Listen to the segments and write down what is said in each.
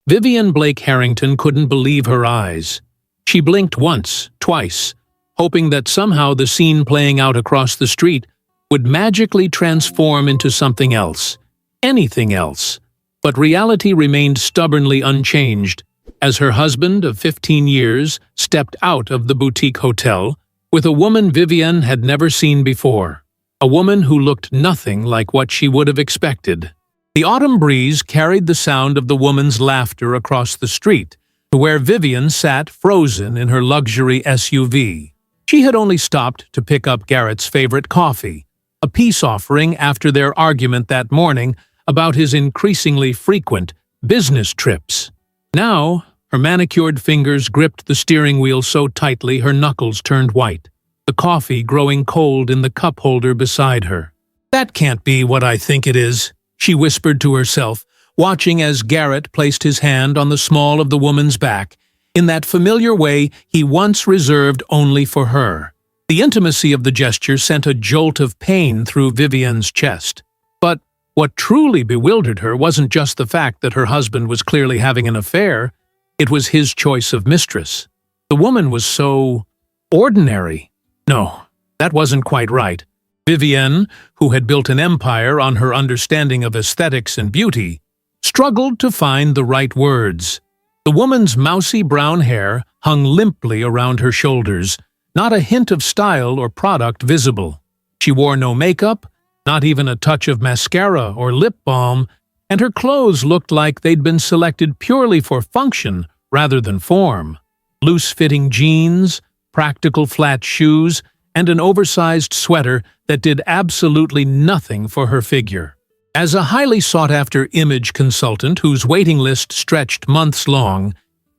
Vivian Blake Harrington couldn't believe her eyes. She blinked once, twice, hoping that somehow the scene playing out across the street would magically transform into something else, anything else. But reality remained stubbornly unchanged as her husband of 15 years stepped out of the boutique hotel with a woman Vivian had never seen before, a woman who looked nothing like what she would have expected. The autumn breeze carried the sound of the woman's laughter across the street to where Vivian sat frozen in her luxury SUV. She had only stopped to pick up Garrett's favorite coffee, a peace offering after their argument that morning about his increasingly frequent business trips. Now, her manicured fingers gripped the steering wheel so tightly her knuckles turned white, the coffee growing cold in the cup holder beside her. "That can't be what I think it is," she whispered to herself, watching as Garrett placed his hand on the small of the woman's back, in that familiar way he once reserved only for her. The intimacy of the gesture sent a jolt of pain through Vivian's chest. But what truly bewildered her wasn't just the fact that her husband was clearly having an affair, it was his choice of mistress. The woman was so ordinary. No, that wasn't quite right. Vivian, who had built an empire on her understanding of aesthetics and beauty, struggled to find the right words. The woman's mousy brown hair hung limply around her shoulders, not a hint of style or product visible. She wore no makeup, not even a touch of mascara or lip balm, and her clothes looked like they'd been selected purely for function rather than form. Loose-fitting jeans, practical flat shoes, and an oversized sweater that did absolutely nothing for her figure. As a highly sought-after image consultant whose waiting list stretched months long,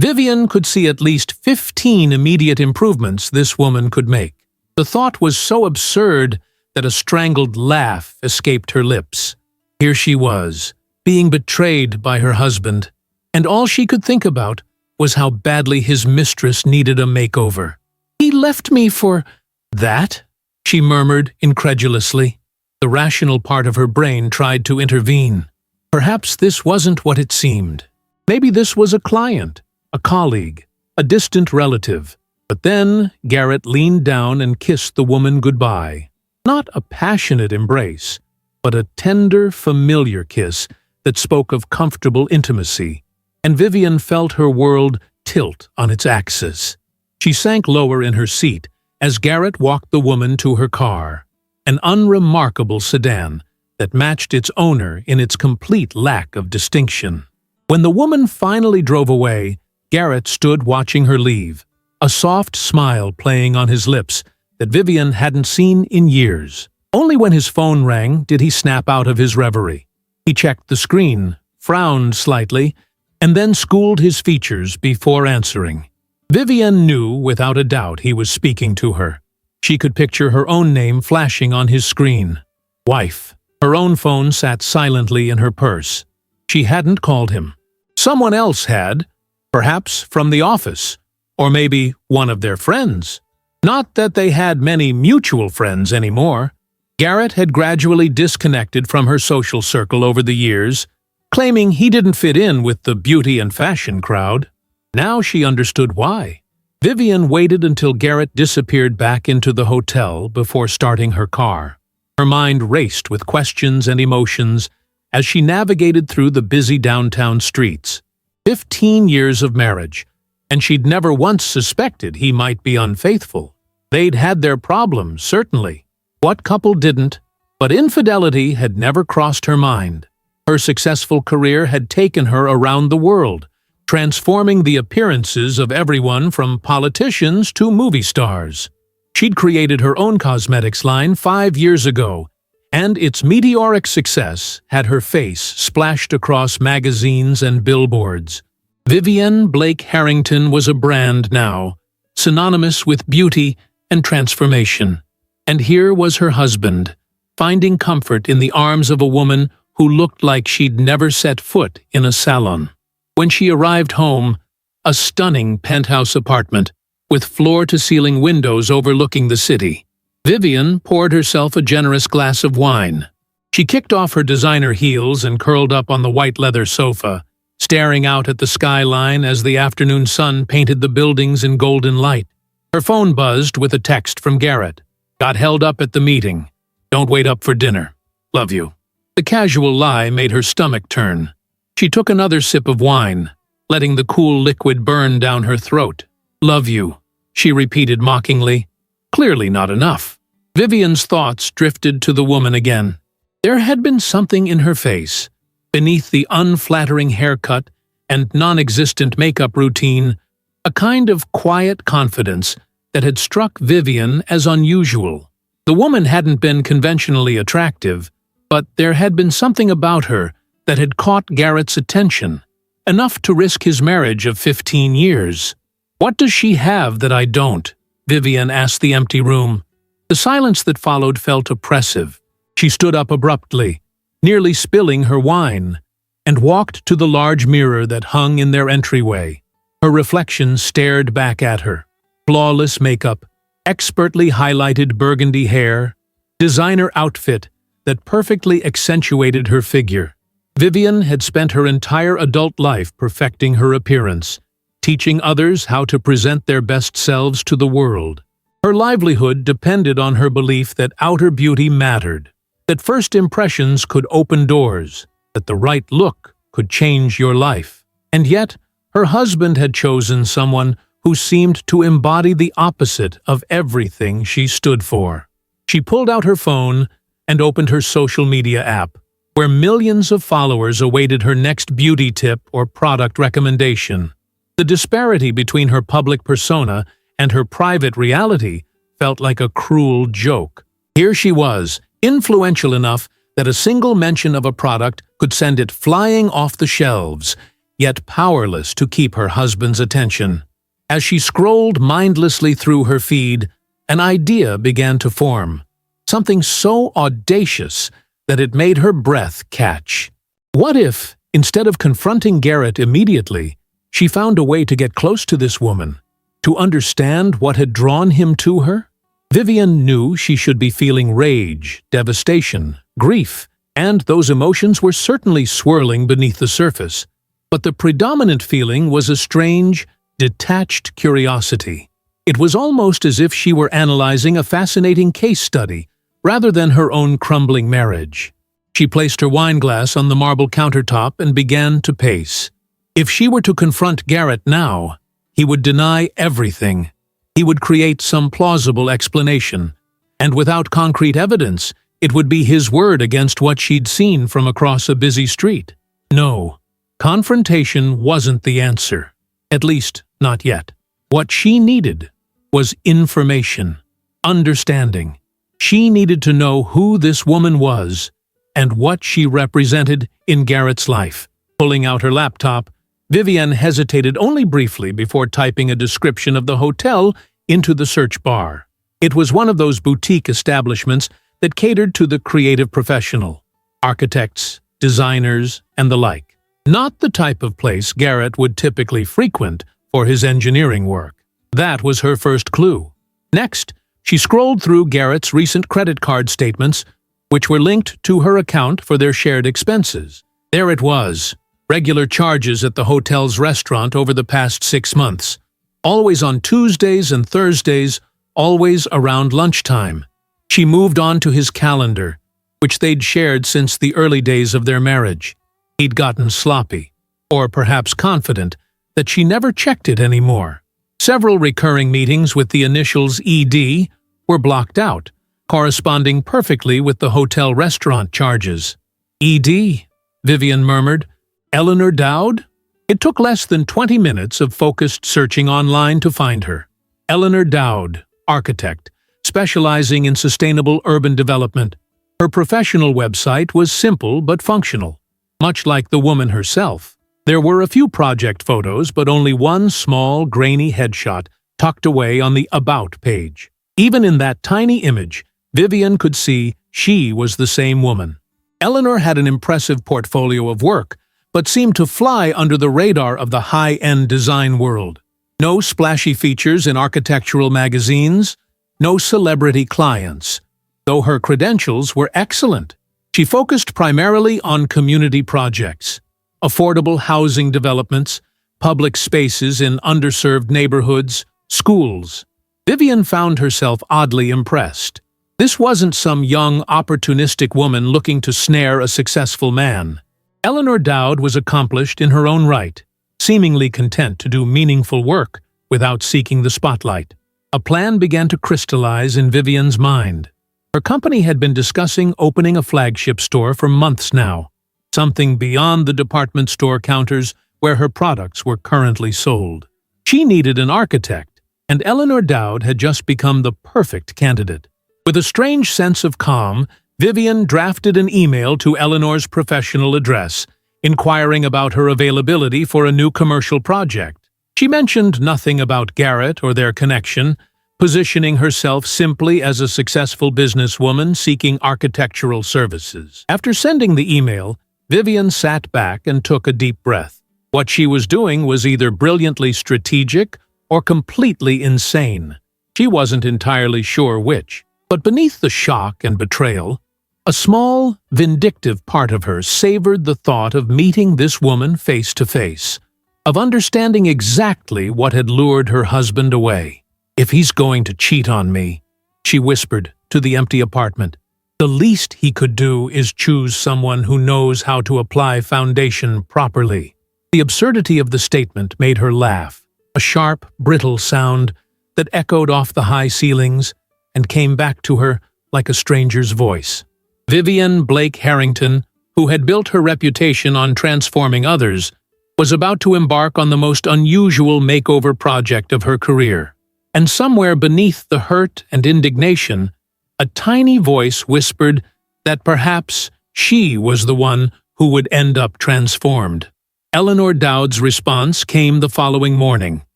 Vivian could see at least 15 immediate improvements this woman could make. The thought was so absurd that a strangled laugh escaped her lips. Here she was, being betrayed by her husband, and all she could think about was how badly his mistress needed a makeover. "He left me for that?" she murmured incredulously. The rational part of her brain tried to intervene. Perhaps this wasn't what it seemed. Maybe this was a client, a colleague, a distant relative. But then Garrett leaned down and kissed the woman goodbye. Not a passionate embrace, but a tender, familiar kiss that spoke of comfortable intimacy, and Vivian felt her world tilt on its axis. She sank lower in her seat as Garrett walked the woman to her car, an unremarkable sedan that matched its owner in its complete lack of distinction. When the woman finally drove away, Garrett stood watching her leave, a soft smile playing on his lips that Vivian hadn't seen in years. Only when his phone rang did he snap out of his reverie. He checked the screen, frowned slightly, and then schooled his features before answering. Vivian knew without a doubt he was speaking to her. She could picture her own name flashing on his screen. Wife. Her own phone sat silently in her purse. She hadn't called him. Someone else had, perhaps from the office, or maybe one of their friends. Not that they had many mutual friends anymore. Garrett had gradually disconnected from her social circle over the years, claiming he didn't fit in with the beauty and fashion crowd. Now she understood why. Vivian waited until Garrett disappeared back into the hotel before starting her car. Her mind raced with questions and emotions as she navigated through the busy downtown streets. 15 years of marriage, and she'd never once suspected he might be unfaithful. They'd had their problems, certainly. What couple didn't? But infidelity had never crossed her mind. Her successful career had taken her around the world, transforming the appearances of everyone from politicians to movie stars. She'd created her own cosmetics line 5 years ago, and its meteoric success had her face splashed across magazines and billboards. Vivian Blake Harrington was a brand now, synonymous with beauty and transformation. And here was her husband, finding comfort in the arms of a woman who looked like she'd never set foot in a salon. When she arrived home, a stunning penthouse apartment with floor-to-ceiling windows overlooking the city, Vivian poured herself a generous glass of wine. She kicked off her designer heels and curled up on the white leather sofa, staring out at the skyline as the afternoon sun painted the buildings in golden light. Her phone buzzed with a text from Garrett. Got held up at the meeting. Don't wait up for dinner. Love you. The casual lie made her stomach turn. She took another sip of wine, letting the cool liquid burn down her throat. Love you, she repeated mockingly. Clearly not enough. Vivian's thoughts drifted to the woman again. There had been something in her face, beneath the unflattering haircut and non-existent makeup routine, a kind of quiet confidence that had struck Vivian as unusual. The woman hadn't been conventionally attractive, but there had been something about her that had caught Garrett's attention, enough to risk his marriage of 15 years. What does she have that I don't? Vivian asked the empty room. The silence that followed felt oppressive. She stood up abruptly, nearly spilling her wine, and walked to the large mirror that hung in their entryway. Her reflection stared back at her. Flawless makeup, expertly highlighted burgundy hair, designer outfit that perfectly accentuated her figure. Vivian had spent her entire adult life perfecting her appearance, teaching others how to present their best selves to the world. Her livelihood depended on her belief that outer beauty mattered, that first impressions could open doors, that the right look could change your life. And yet, her husband had chosen someone who seemed to embody the opposite of everything she stood for. She pulled out her phone and opened her social media app, where millions of followers awaited her next beauty tip or product recommendation. The disparity between her public persona and her private reality felt like a cruel joke. Here she was, influential enough that a single mention of a product could send it flying off the shelves, yet powerless to keep her husband's attention. As she scrolled mindlessly through her feed, an idea began to form, something so audacious that it made her breath catch. What if, instead of confronting Garrett immediately, she found a way to get close to this woman, to understand what had drawn him to her? Vivian knew she should be feeling rage, devastation, grief, and those emotions were certainly swirling beneath the surface. But the predominant feeling was a strange, detached curiosity. It was almost as if she were analyzing a fascinating case study, rather than her own crumbling marriage. She placed her wine glass on the marble countertop and began to pace. If she were to confront Garrett now, he would deny everything. He would create some plausible explanation, and without concrete evidence, it would be his word against what she'd seen from across a busy street. No, confrontation wasn't the answer, at least not yet. What she needed was information, understanding. She needed to know who this woman was and what she represented in Garrett's life. Pulling out her laptop, Vivian hesitated only briefly before typing a description of the hotel into the search bar. It was one of those boutique establishments that catered to the creative professional, architects, designers, and the like. Not the type of place Garrett would typically frequent for his engineering work. That was her first clue. Next, she scrolled through Garrett's recent credit card statements, which were linked to her account for their shared expenses. There it was, regular charges at the hotel's restaurant over the past 6 months. Always on Tuesdays and Thursdays, always around lunchtime. She moved on to his calendar, which they'd shared since the early days of their marriage. He'd gotten sloppy, or perhaps confident, that she never checked it anymore. Several recurring meetings with the initials ED were blocked out, corresponding perfectly with the hotel restaurant charges. ED, Vivian murmured. Eleanor Dowd? It took less than 20 minutes of focused searching online to find her. Eleanor Dowd, architect, specializing in sustainable urban development. Her professional website was simple but functional, much like the woman herself. There were a few project photos, but only one small, grainy headshot tucked away on the About page. Even in that tiny image, Vivian could see she was the same woman. Eleanor had an impressive portfolio of work, but seemed to fly under the radar of the high-end design world. No splashy features in architectural magazines, no celebrity clients. Though her credentials were excellent, she focused primarily on community projects. affordable housing developments, public spaces in underserved neighborhoods, schools. Vivian found herself oddly impressed. This wasn't some young, opportunistic woman looking to snare a successful man. Eleanor Dowd was accomplished in her own right, seemingly content to do meaningful work without seeking the spotlight. A plan began to crystallize in Vivian's mind. Her company had been discussing opening a flagship store for months now, something beyond the department store counters where her products were currently sold. She needed an architect, and Eleanor Dowd had just become the perfect candidate. With a strange sense of calm, Vivian drafted an email to Eleanor's professional address, inquiring about her availability for a new commercial project. She mentioned nothing about Garrett or their connection, positioning herself simply as a successful businesswoman seeking architectural services. After sending the email, Vivian sat back and took a deep breath. What she was doing was either brilliantly strategic or completely insane. She wasn't entirely sure which. But beneath the shock and betrayal, a small, vindictive part of her savored the thought of meeting this woman face to face, of understanding exactly what had lured her husband away. "If he's going to cheat on me," she whispered to the empty apartment, "the least he could do is choose someone who knows how to apply foundation properly." The absurdity of the statement made her laugh, a sharp, brittle sound that echoed off the high ceilings and came back to her like a stranger's voice. Vivian Blake Harrington, who had built her reputation on transforming others, was about to embark on the most unusual makeover project of her career. And somewhere beneath the hurt and indignation, a tiny voice whispered that perhaps she was the one who would end up transformed. Eleanor Dowd's response came the following morning.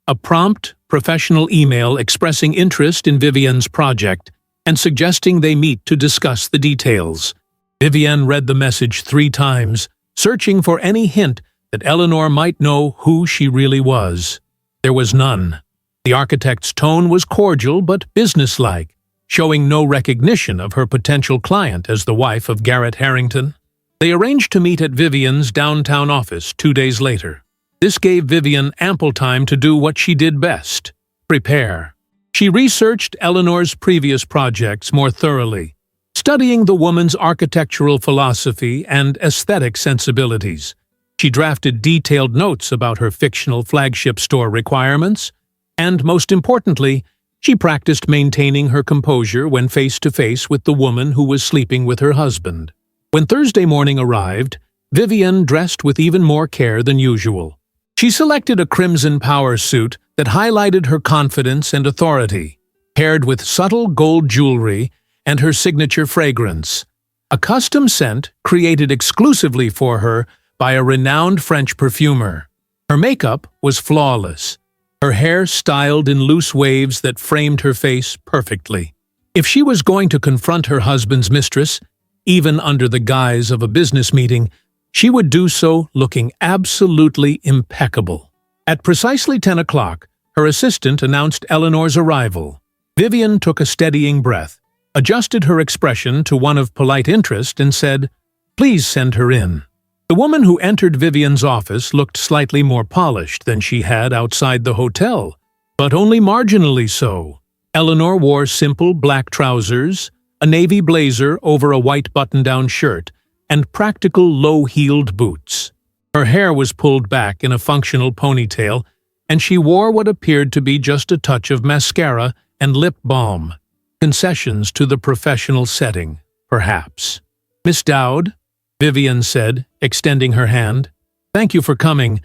A prompt, professional email expressing interest in Vivian's project and suggesting they meet to discuss the details. Vivian read the message 3 times, searching for any hint that Eleanor might know who she really was. There was none. The architect's tone was cordial but businesslike, showing no recognition of her potential client as the wife of Garrett Harrington. They arranged to meet at Vivian's downtown office 2 days later. This gave Vivian ample time to do what she did best: prepare. She researched Eleanor's previous projects more thoroughly, studying the woman's architectural philosophy and aesthetic sensibilities. She drafted detailed notes about her fictional flagship store requirements, and most importantly, she practiced maintaining her composure when face-to-face with the woman who was sleeping with her husband. When Thursday morning arrived, Vivian dressed with even more care than usual. She selected a crimson power suit that highlighted her confidence and authority, paired with subtle gold jewelry and her signature fragrance, a custom scent created exclusively for her by a renowned French perfumer. Her makeup was flawless, her hair styled in loose waves that framed her face perfectly. If she was going to confront her husband's mistress, even under the guise of a business meeting, she would do so looking absolutely impeccable. At precisely 10 o'clock, her assistant announced Eleanor's arrival. Vivian took a steadying breath, adjusted her expression to one of polite interest, and said, "Please send her in." The woman who entered Vivian's office looked slightly more polished than she had outside the hotel, but only marginally so. Eleanor wore simple black trousers, a navy blazer over a white button-down shirt, and practical low-heeled boots. Her hair was pulled back in a functional ponytail, and she wore what appeared to be just a touch of mascara and lip balm. Concessions to the professional setting, perhaps. "Miss Dowd," Vivian said, extending her hand. "Thank you for coming.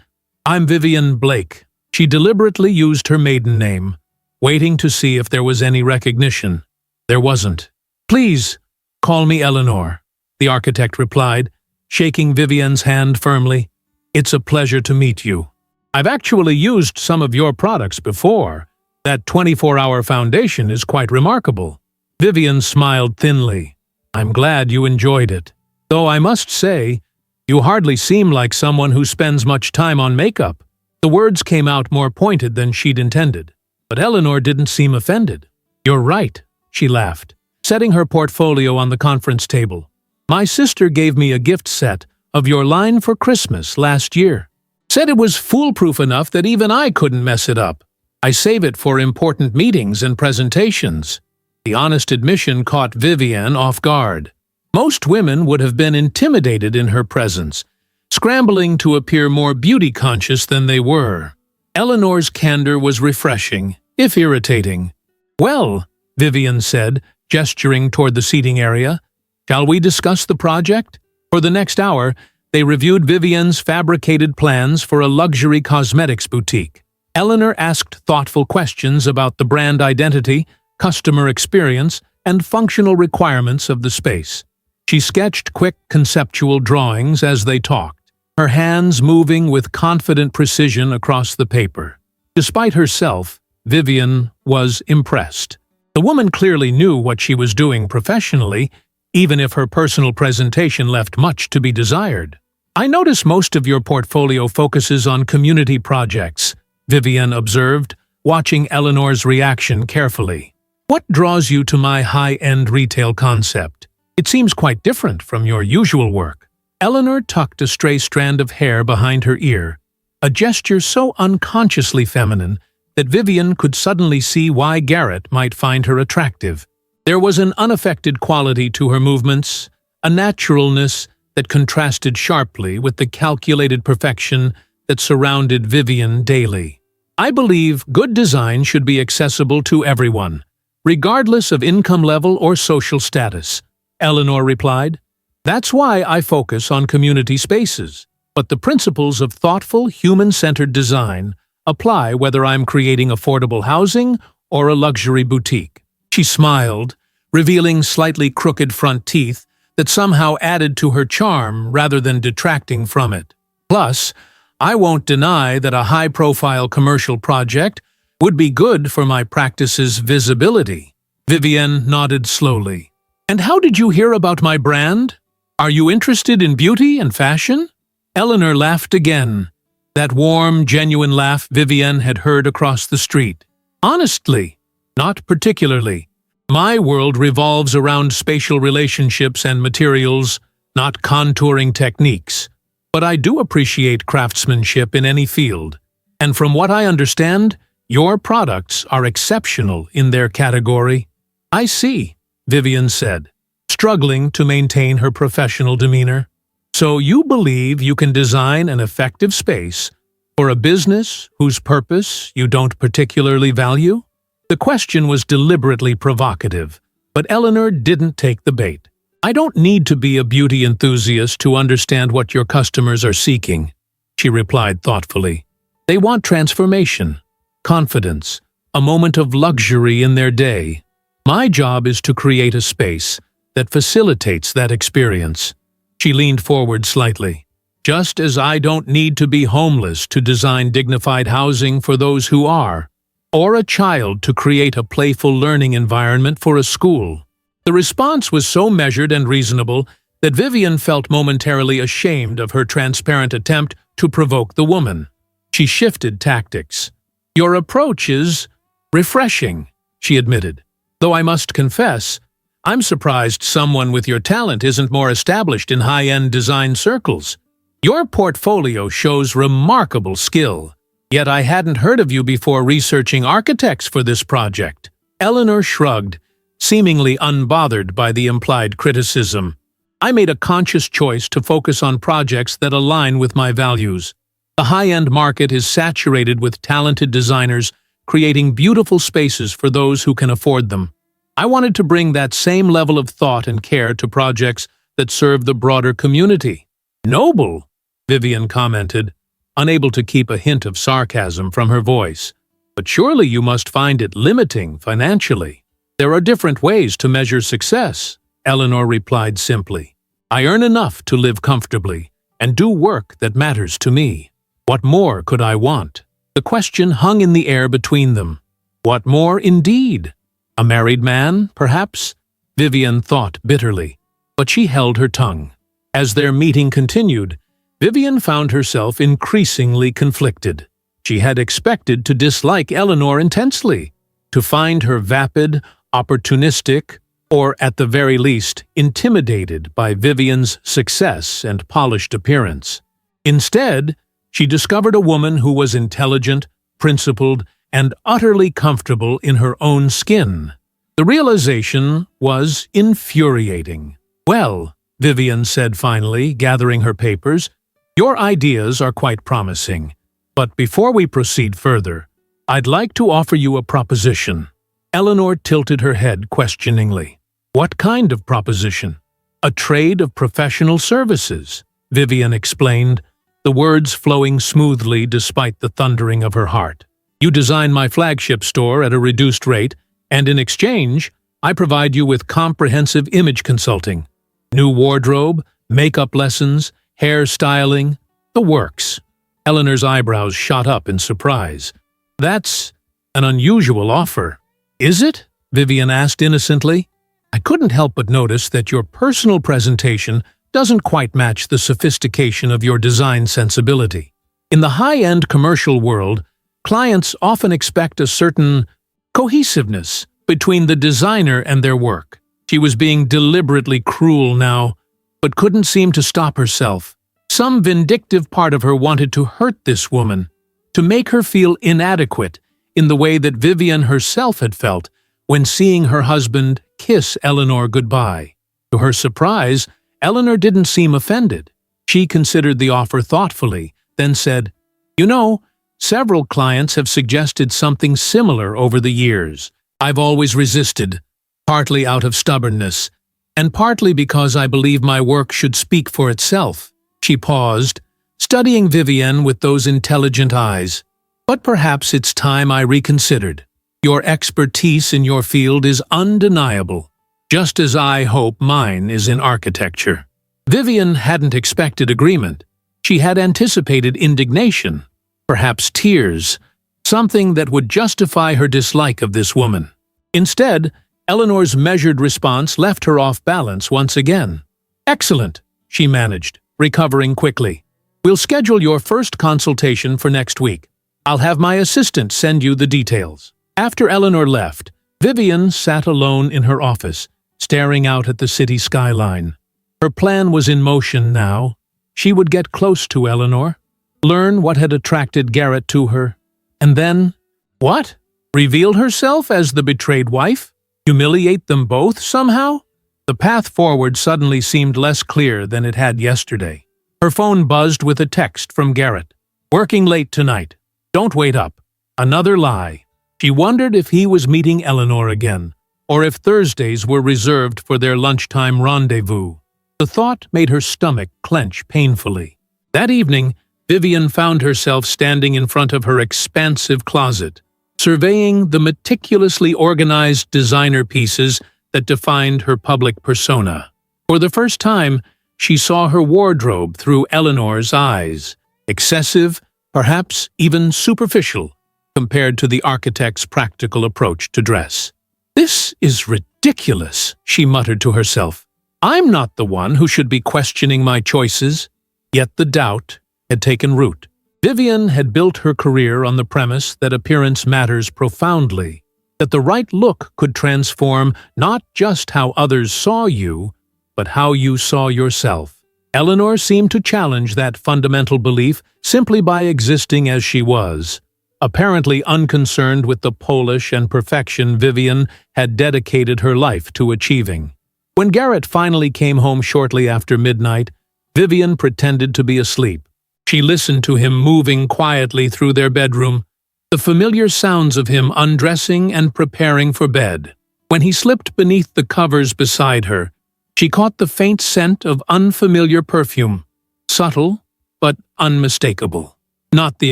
I'm Vivian Blake." She deliberately used her maiden name, waiting to see if there was any recognition. There wasn't. "Please, call me Eleanor," the architect replied, shaking Vivian's hand firmly. "It's a pleasure to meet you. I've actually used some of your products before. That 24-hour foundation is quite remarkable." Vivian smiled thinly. "I'm glad you enjoyed it. Though I must say, you hardly seem like someone who spends much time on makeup." The words came out more pointed than she'd intended, but Eleanor didn't seem offended. "You're right," she laughed, setting her portfolio on the conference table. "My sister gave me a gift set of your line for Christmas last year. Said it was foolproof enough that even I couldn't mess it up. I save it for important meetings and presentations." The honest admission caught Vivienne off guard. Most women would have been intimidated in her presence, scrambling to appear more beauty-conscious than they were. Eleanor's candor was refreshing, if irritating. "Well," Vivienne said, gesturing toward the seating area, "shall we discuss the project?" For the next hour, they reviewed Vivienne's fabricated plans for a luxury cosmetics boutique. Eleanor asked thoughtful questions about the brand identity, customer experience, and functional requirements of the space. She sketched quick conceptual drawings as they talked, her hands moving with confident precision across the paper. Despite herself, Vivienne was impressed. The woman clearly knew what she was doing professionally, even if her personal presentation left much to be desired. "I notice most of your portfolio focuses on community projects," Vivienne observed, watching Eleanor's reaction carefully. "What draws you to my high-end retail concept? It seems quite different from your usual work." Eleanor tucked a stray strand of hair behind her ear, a gesture so unconsciously feminine that Vivienne could suddenly see why Garrett might find her attractive. There was an unaffected quality to her movements, a naturalness that contrasted sharply with the calculated perfection that surrounded Vivienne daily. "I believe good design should be accessible to everyone, regardless of income level or social status," Eleanor replied. "That's why I focus on community spaces, but the principles of thoughtful, human-centered design apply whether I'm creating affordable housing or a luxury boutique." She smiled, revealing slightly crooked front teeth that somehow added to her charm rather than detracting from it. "Plus, I won't deny that a high-profile commercial project would be good for my practice's visibility." Vivienne nodded slowly. "And how did you hear about my brand? Are you interested in beauty and fashion?" Eleanor laughed again, that warm, genuine laugh Vivienne had heard across the street. "Honestly, not particularly. My world revolves around spatial relationships and materials, not contouring techniques. But I do appreciate craftsmanship in any field. And from what I understand, your products are exceptional in their category." "I see," Vivienne said, struggling to maintain her professional demeanor. "So you believe you can design an effective space for a business whose purpose you don't particularly value?" The question was deliberately provocative, but Eleanor didn't take the bait. "I don't need to be a beauty enthusiast to understand what your customers are seeking," she replied thoughtfully. "They want transformation, confidence, a moment of luxury in their day. My job is to create a space that facilitates that experience." She leaned forward slightly. "Just as I don't need to be homeless to design dignified housing for those who are, or a child to create a playful learning environment for a school." The response was so measured and reasonable that Vivienne felt momentarily ashamed of her transparent attempt to provoke the woman. She shifted tactics. "Your approach is refreshing," she admitted. "Though I must confess, I'm surprised someone with your talent isn't more established in high-end design circles. Your portfolio shows remarkable skill. Yet I hadn't heard of you before researching architects for this project." Eleanor shrugged, seemingly unbothered by the implied criticism. "I made a conscious choice to focus on projects that align with my values. The high-end market is saturated with talented designers creating beautiful spaces for those who can afford them. I wanted to bring that same level of thought and care to projects that serve the broader community." "Noble," Vivienne commented, unable to keep a hint of sarcasm from her voice. "But surely you must find it limiting financially." "There are different ways to measure success," Eleanor replied simply. "I earn enough to live comfortably and do work that matters to me. What more could I want?" The question hung in the air between them. What more indeed? A married man, perhaps? Vivienne thought bitterly, but she held her tongue. As their meeting continued, Vivienne found herself increasingly conflicted. She had expected to dislike Eleanor intensely, to find her vapid, opportunistic, or at the very least, intimidated by Vivian's success and polished appearance. Instead, she discovered a woman who was intelligent, principled, and utterly comfortable in her own skin. The realization was infuriating. "Well," Vivian said finally, gathering her papers, "your ideas are quite promising. But before we proceed further, I'd like to offer you a proposition." Eleanor tilted her head questioningly. "What kind of proposition?" "A trade of professional services," Vivian explained, the words flowing smoothly despite the thundering of her heart. "You design my flagship store at a reduced rate, and in exchange, I provide you with comprehensive image consulting. New wardrobe, makeup lessons, hair styling, the works." Eleanor's eyebrows shot up in surprise. "That's an unusual offer." "Is it?" Vivian asked innocently. "I couldn't help but notice that your personal presentation doesn't quite match the sophistication of your design sensibility. In the high-end commercial world, clients often expect a certain cohesiveness between the designer and their work." She was being deliberately cruel now, but couldn't seem to stop herself. Some vindictive part of her wanted to hurt this woman, to make her feel inadequate in the way that Vivian herself had felt when seeing her husband kiss Eleanor goodbye. To her surprise, Eleanor didn't seem offended. She considered the offer thoughtfully, then said, "You know, several clients have suggested something similar over the years. I've always resisted, partly out of stubbornness, and partly because I believe my work should speak for itself." She paused, studying Vivian with those intelligent eyes. "But perhaps it's time I reconsidered. Your expertise in your field is undeniable, just as I hope mine is in architecture." Vivian hadn't expected agreement. She had anticipated indignation, perhaps tears, something that would justify her dislike of this woman. Instead, Eleanor's measured response left her off balance once again. "Excellent," she managed, recovering quickly. "We'll schedule your first consultation for next week. I'll have my assistant send you the details." After Eleanor left, Vivian sat alone in her office, staring out at the city skyline. Her plan was in motion now. She would get close to Eleanor, learn what had attracted Garrett to her, and then, what? Reveal herself as the betrayed wife? Humiliate them both somehow? The path forward suddenly seemed less clear than it had yesterday. Her phone buzzed with a text from Garrett. "Working late tonight. Don't wait up." Another lie. She wondered if he was meeting Eleanor again, or if Thursdays were reserved for their lunchtime rendezvous. The thought made her stomach clench painfully. That evening, Vivian found herself standing in front of her expansive closet, surveying the meticulously organized designer pieces that defined her public persona. For the first time, she saw her wardrobe through Eleanor's eyes, excessive, perhaps even superficial, compared to the architect's practical approach to dress. "This is ridiculous," she muttered to herself. "I'm not the one who should be questioning my choices." Yet the doubt had taken root. Vivian had built her career on the premise that appearance matters profoundly, that the right look could transform not just how others saw you, but how you saw yourself. Eleanor seemed to challenge that fundamental belief simply by existing as she was, apparently unconcerned with the polish and perfection Vivian had dedicated her life to achieving. When Garrett finally came home shortly after midnight, Vivian pretended to be asleep. She listened to him moving quietly through their bedroom, the familiar sounds of him undressing and preparing for bed. When he slipped beneath the covers beside her, she caught the faint scent of unfamiliar perfume, subtle but unmistakable. Not the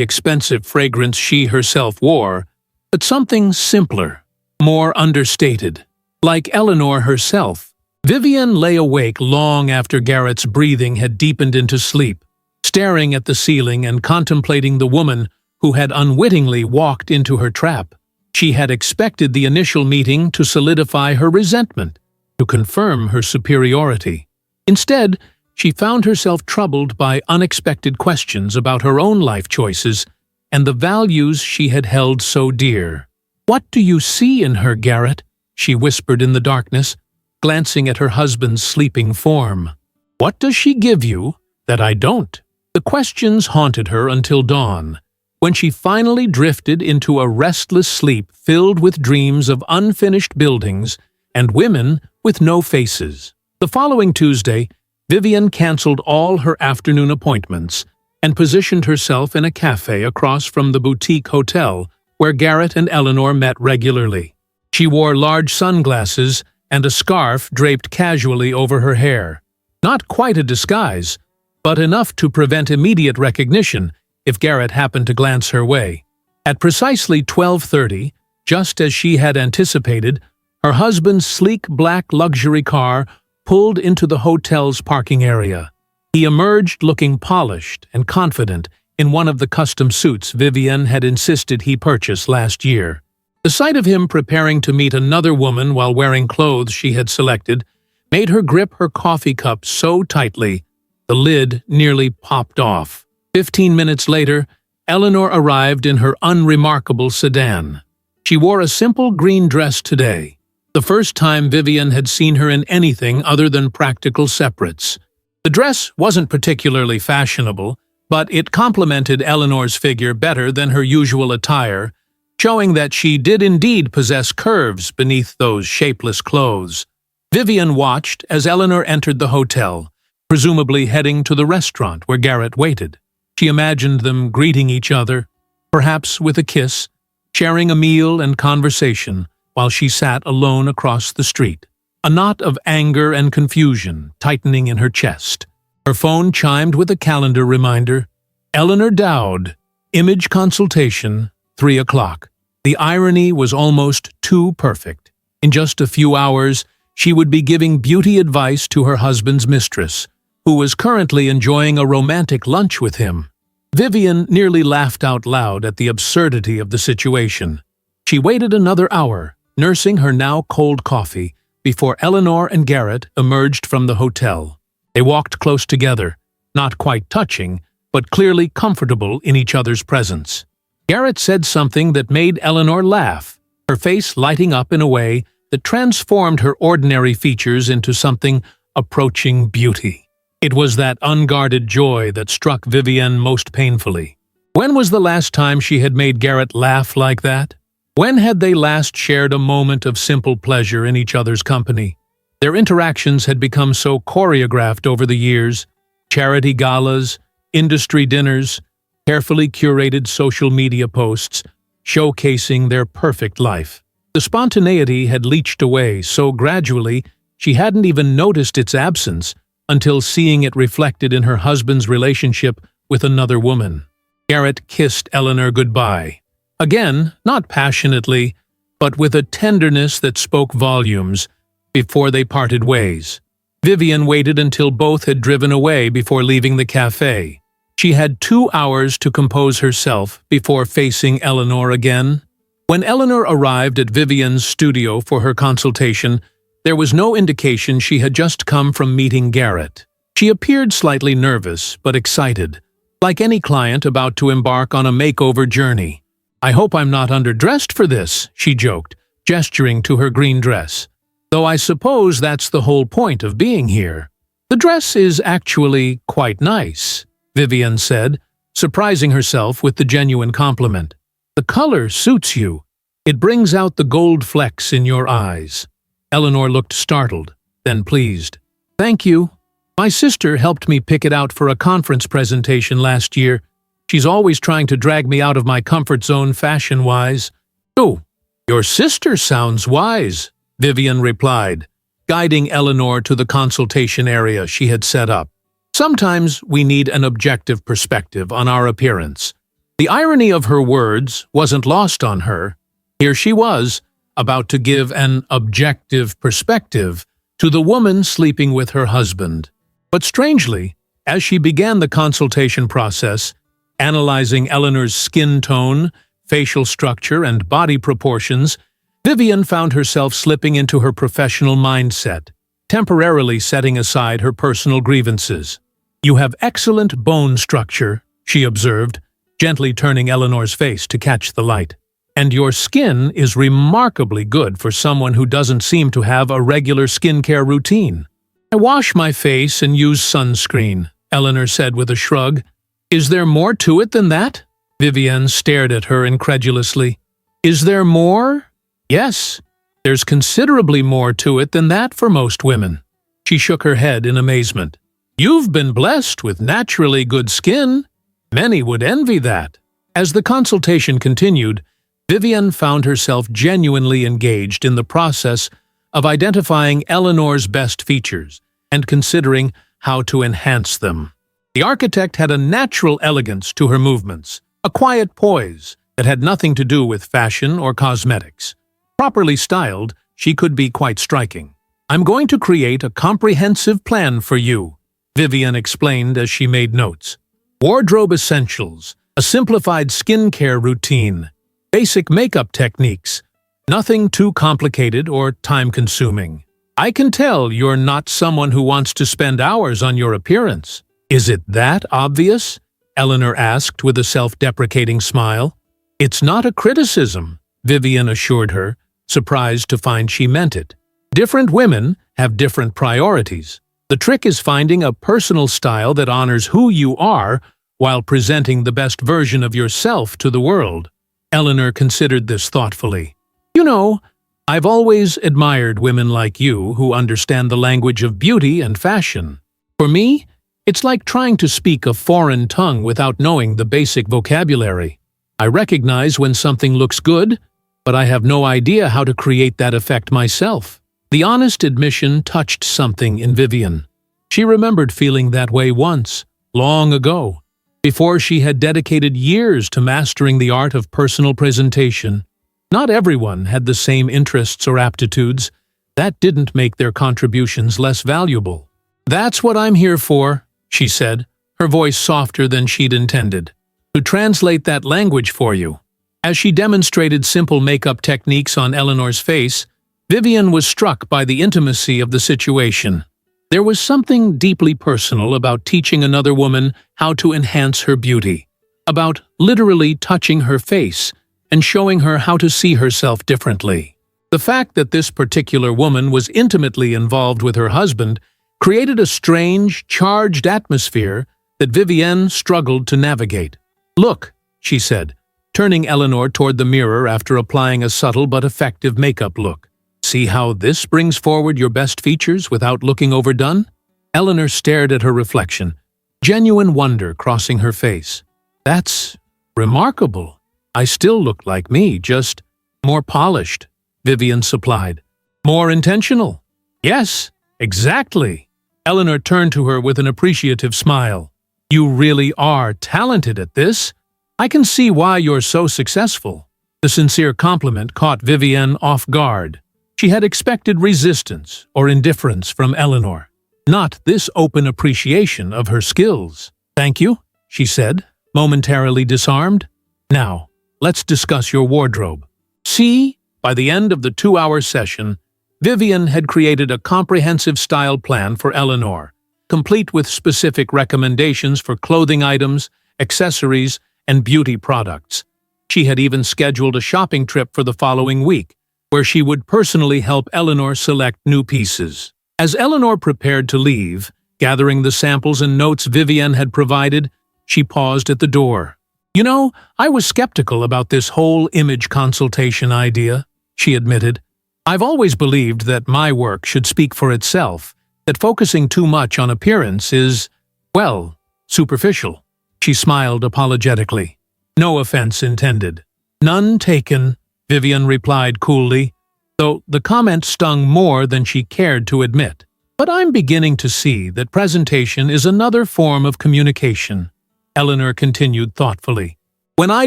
expensive fragrance she herself wore, but something simpler, more understated. Like Eleanor herself, Vivian lay awake long after Garrett's breathing had deepened into sleep, staring at the ceiling and contemplating the woman who had unwittingly walked into her trap. She had expected the initial meeting to solidify her resentment, to confirm her superiority. Instead, she found herself troubled by unexpected questions about her own life choices and the values she had held so dear. "What do you see in her, Garrett?" she whispered in the darkness. glancing at her husband's sleeping form. "What does she give you that I don't?" The questions haunted her until dawn, when she finally drifted into a restless sleep filled with dreams of unfinished buildings and women with no faces. The following Tuesday, Vivian canceled all her afternoon appointments and positioned herself in a cafe across from the boutique hotel where Garrett and Eleanor met regularly. She wore large sunglasses and a scarf draped casually over her hair. Not quite a disguise, but enough to prevent immediate recognition if Garrett happened to glance her way. At precisely 12:30, just as she had anticipated, her husband's sleek black luxury car pulled into the hotel's parking area. He emerged looking polished and confident in one of the custom suits Vivian had insisted he purchase last year. The sight of him preparing to meet another woman while wearing clothes she had selected made her grip her coffee cup so tightly the lid nearly popped off. 15 minutes later, Eleanor arrived in her unremarkable sedan. She wore a simple green dress today, the first time Vivian had seen her in anything other than practical separates. The dress wasn't particularly fashionable, but it complemented Eleanor's figure better than her usual attire, showing that she did indeed possess curves beneath those shapeless clothes. Vivian watched as Eleanor entered the hotel, presumably heading to the restaurant where Garrett waited. She imagined them greeting each other, perhaps with a kiss, sharing a meal and conversation while she sat alone across the street, a knot of anger and confusion tightening in her chest. Her phone chimed with a calendar reminder. Eleanor Dowd, image consultation, 3 o'clock. The irony was almost too perfect. In just a few hours, she would be giving beauty advice to her husband's mistress, who was currently enjoying a romantic lunch with him. Vivian nearly laughed out loud at the absurdity of the situation. She waited another hour, nursing her now cold coffee, before Eleanor and Garrett emerged from the hotel. They walked close together, not quite touching, but clearly comfortable in each other's presence. Garrett said something that made Eleanor laugh, her face lighting up in a way that transformed her ordinary features into something approaching beauty. It was that unguarded joy that struck Vivian most painfully. When was the last time she had made Garrett laugh like that? When had they last shared a moment of simple pleasure in each other's company? Their interactions had become so choreographed over the years: charity galas, industry dinners, carefully curated social media posts, showcasing their perfect life. The spontaneity had leached away so gradually she hadn't even noticed its absence until seeing it reflected in her husband's relationship with another woman. Garrett kissed Eleanor goodbye. Again, not passionately, but with a tenderness that spoke volumes, before they parted ways. Vivian waited until both had driven away before leaving the cafe. She had 2 hours to compose herself before facing Eleanor again. When Eleanor arrived at Vivian's studio for her consultation, there was no indication she had just come from meeting Garrett. She appeared slightly nervous but excited, like any client about to embark on a makeover journey. "I hope I'm not underdressed for this," she joked, gesturing to her green dress. "Though I suppose that's the whole point of being here." "The dress is actually quite nice," Vivian said, surprising herself with the genuine compliment. "The color suits you. It brings out the gold flecks in your eyes." Eleanor looked startled, then pleased. "Thank you. My sister helped me pick it out for a conference presentation last year. She's always trying to drag me out of my comfort zone fashion-wise." "Oh, your sister sounds wise," Vivian replied, guiding Eleanor to the consultation area she had set up. "Sometimes we need an objective perspective on our appearance." The irony of her words wasn't lost on her. Here she was, about to give an objective perspective to the woman sleeping with her husband. But strangely, as she began the consultation process, analyzing Eleanor's skin tone, facial structure, and body proportions, Vivian found herself slipping into her professional mindset, temporarily setting aside her personal grievances. "You have excellent bone structure," she observed, gently turning Eleanor's face to catch the light. And your skin is remarkably good for someone who doesn't seem to have a regular skincare routine. I wash my face and use sunscreen, Eleanor said with a shrug. Is there more to it than that? Vivienne stared at her incredulously. Is there more? Yes, there's considerably more to it than that for most women. She shook her head in amazement. You've been blessed with naturally good skin. Many would envy that. As the consultation continued, Vivienne found herself genuinely engaged in the process of identifying Eleanor's best features and considering how to enhance them. The architect had a natural elegance to her movements, a quiet poise that had nothing to do with fashion or cosmetics. Properly styled, she could be quite striking. I'm going to create a comprehensive plan for you, Vivienne explained as she made notes. Wardrobe essentials, a simplified skincare routine, basic makeup techniques, nothing too complicated or time-consuming. I can tell you're not someone who wants to spend hours on your appearance. Is it that obvious? Eleanor asked with a self-deprecating smile. It's not a criticism, Vivienne assured her, surprised to find she meant it. Different women have different priorities. The trick is finding a personal style that honors who you are while presenting the best version of yourself to the world. Eleanor considered this thoughtfully. You know, I've always admired women like you who understand the language of beauty and fashion. For me, it's like trying to speak a foreign tongue without knowing the basic vocabulary. I recognize when something looks good, but I have no idea how to create that effect myself. The honest admission touched something in Vivienne. She remembered feeling that way once, long ago, before she had dedicated years to mastering the art of personal presentation. Not everyone had the same interests or aptitudes. That didn't make their contributions less valuable. That's what I'm here for, she said, her voice softer than she'd intended. To translate that language for you. As she demonstrated simple makeup techniques on Eleanor's face, Vivienne was struck by the intimacy of the situation. There was something deeply personal about teaching another woman how to enhance her beauty, about literally touching her face and showing her how to see herself differently. The fact that this particular woman was intimately involved with her husband created a strange, charged atmosphere that Vivienne struggled to navigate. Look, she said, turning Eleanor toward the mirror after applying a subtle but effective makeup look. See how this brings forward your best features without looking overdone? Eleanor stared at her reflection, genuine wonder crossing her face. That's remarkable. I still look like me, just more polished, Vivienne supplied. More intentional. Yes, exactly. Eleanor turned to her with an appreciative smile. You really are talented at this. I can see why you're so successful. The sincere compliment caught Vivienne off guard. She had expected resistance or indifference from Eleanor, not this open appreciation of her skills. Thank you, she said, momentarily disarmed. Now, let's discuss your wardrobe. See, by the end of the 2-hour session, Vivienne had created a comprehensive style plan for Eleanor, complete with specific recommendations for clothing items, accessories, and beauty products. She had even scheduled a shopping trip for the following week, where she would personally help Eleanor select new pieces. As Eleanor prepared to leave, gathering the samples and notes Vivienne had provided, she paused at the door. You know, I was skeptical about this whole image consultation idea, she admitted. I've always believed that my work should speak for itself, that focusing too much on appearance is, well, superficial. She smiled apologetically. No offense intended. None taken, Vivienne replied coolly, though the comment stung more than she cared to admit. But I'm beginning to see that presentation is another form of communication, Eleanor continued thoughtfully. When I